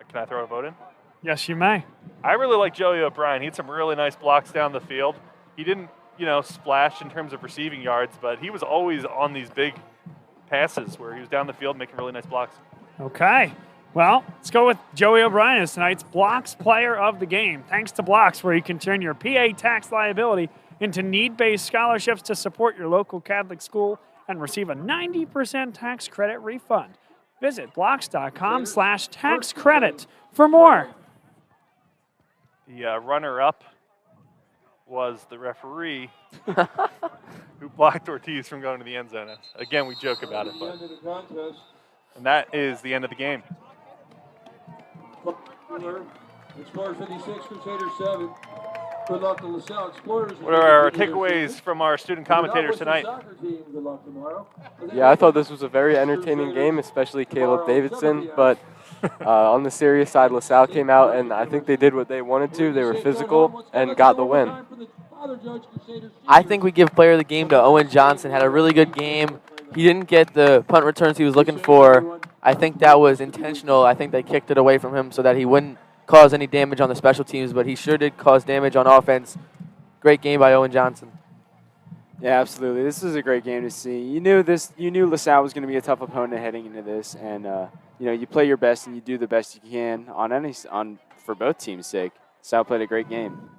Can I throw a vote in? Yes, you may. I really like Joey O'Brien. He had some really nice blocks down the field. He didn't, you know, splash in terms of receiving yards, but he was always on these big passes where he was down the field making really nice blocks. Okay. Well, let's go with Joey O'Brien as tonight's blocks player of the game. Thanks to Blocks, where you can turn your PA tax liability into need-based scholarships to support your local Catholic school and receive a 90% tax credit refund. Visit blocks.com/tax credit for more. The runner-up was the referee who blocked Ortiz from going to the end zone. Again, we joke about it, but and that is the end of the game. Explorers 56, Crusaders 7. Good luck to LaSalle Explorers. What are our takeaways from our student commentators tonight? Good luck tomorrow. Yeah, I thought this was a very entertaining game, especially Caleb Davidson. But on the serious side, LaSalle came out, and I think they did what they wanted to. They were physical and got the win. I think we give player of the game to Owen Johnson. Had a really good game. He didn't get the punt returns he was looking for. I think that was intentional. I think they kicked it away from him so that he wouldn't cause any damage on the special teams, but he sure did cause damage on offense. Great game by Owen Johnson. Yeah, absolutely. This is a great game to see. You knew LaSalle was going to be a tough opponent heading into this, and you know, you play your best and you do the best you can for both teams' sake. LaSalle played a great game.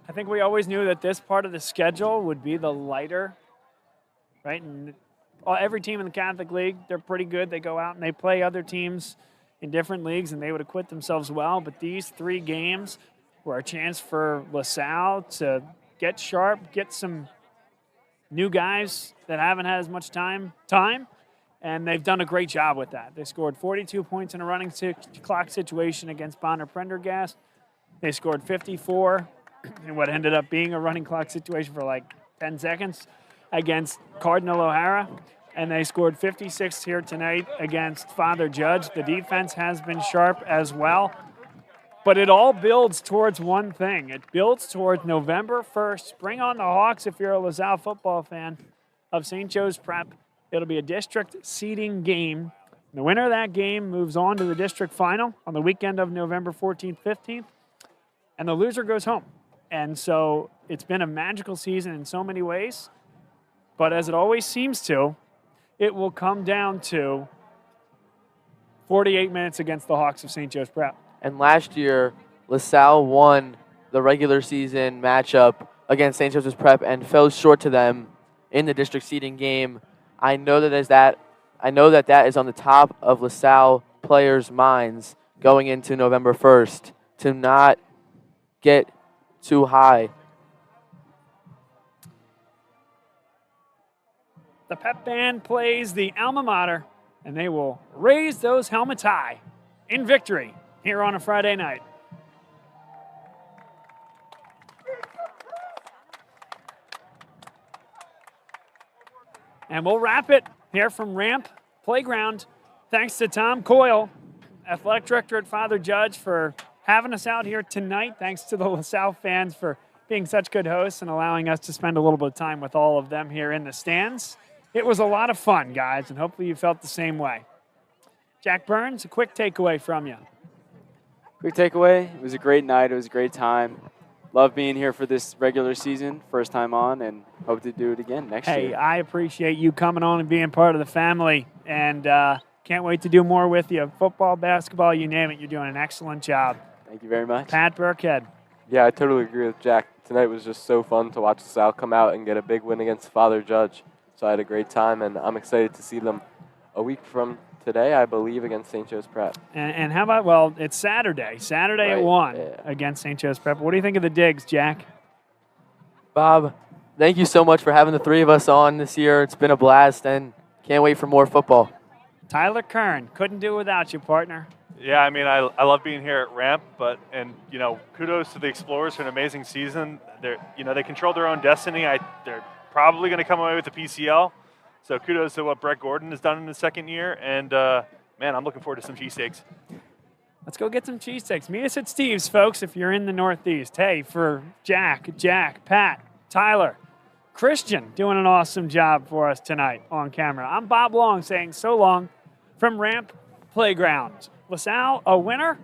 I think we always knew that this part of the schedule would be the lighter, right? And every team in the Catholic League, they're pretty good. They go out and they play other teams in different leagues, and they would acquit themselves well. But these 3 games were a chance for LaSalle to get sharp, get some new guys that haven't had as much time, and they've done a great job with that. They scored 42 points in a running clock situation against Bonner Prendergast. They scored 54 in what ended up being a running clock situation for like 10 seconds against Cardinal O'Hara. And they scored 56 here tonight against Father Judge. The defense has been sharp as well. But it all builds towards one thing. It builds towards November 1st. Bring on the Hawks if you're a LaSalle football fan of St. Joe's Prep. It'll be a district seeding game. The winner of that game moves on to the district final on the weekend of November 14th, 15th, and the loser goes home. And so it's been a magical season in so many ways, but as it always seems to, it will come down to 48 minutes against the Hawks of St. Joe's Prep. And last year, LaSalle won the regular season matchup against St. Joseph's Prep and fell short to them in the district seeding game. I know that is on the top of LaSalle players' minds going into November 1st to not get too high. The pep band plays the alma mater, and they will raise those helmets high in victory here on a Friday night. And we'll wrap it here from Ramp Playground. Thanks to Tom Coyle, Athletic Director at Father Judge, for having us out here tonight. Thanks to the LaSalle fans for being such good hosts and allowing us to spend a little bit of time with all of them here in the stands. It was a lot of fun, guys, and hopefully you felt the same way. Jack Burns, a quick takeaway from you. Quick takeaway, it was a great night. It was a great time. Love being here for this regular season, first time on, and hope to do it again next year. Hey, I appreciate you coming on and being part of the family, and can't wait to do more with you. Football, basketball, you name it, you're doing an excellent job. Thank you very much. Pat Burkhead. Yeah, I totally agree with Jack. Tonight was just so fun to watch LaSalle come out and get a big win against Father Judge. So I had a great time, and I'm excited to see them a week from today, I believe, against St. Joe's Prep. And how about, well, it's Saturday. Saturday at 1 against St. Joe's Prep. What do you think of the digs, Jack? Bob, thank you so much for having the three of us on this year. It's been a blast, and can't wait for more football. Tyler Kern, couldn't do it without you, partner. Yeah, I mean, I love being here at Ramp, and kudos to the Explorers for an amazing season. They control their own destiny. They're probably going to come away with the PCL. So kudos to what Brett Gordon has done in his second year. And, man, I'm looking forward to some cheesesteaks. Let's go get some cheesesteaks. Meet us at Steve's, folks, if you're in the Northeast. Hey, for Jack, Pat, Tyler, Christian doing an awesome job for us tonight on camera. I'm Bob Long saying so long from Ramp Playground. LaSalle, a winner.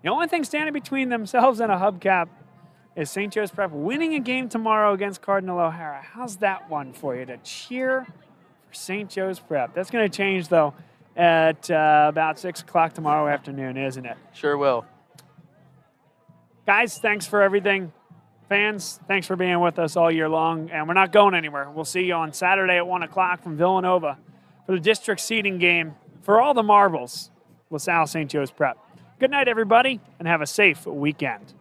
The only thing standing between themselves and a hubcap is St. Joe's Prep winning a game tomorrow against Cardinal O'Hara. How's that one for you to cheer for St. Joe's Prep? That's going to change, though, at about 6 o'clock tomorrow afternoon, isn't it? Sure will. Guys, thanks for everything. Fans, thanks for being with us all year long, and we're not going anywhere. We'll see you on Saturday at 1 o'clock from Villanova for the district seeding game for all the marbles, LaSalle St. Joe's Prep. Good night, everybody, and have a safe weekend.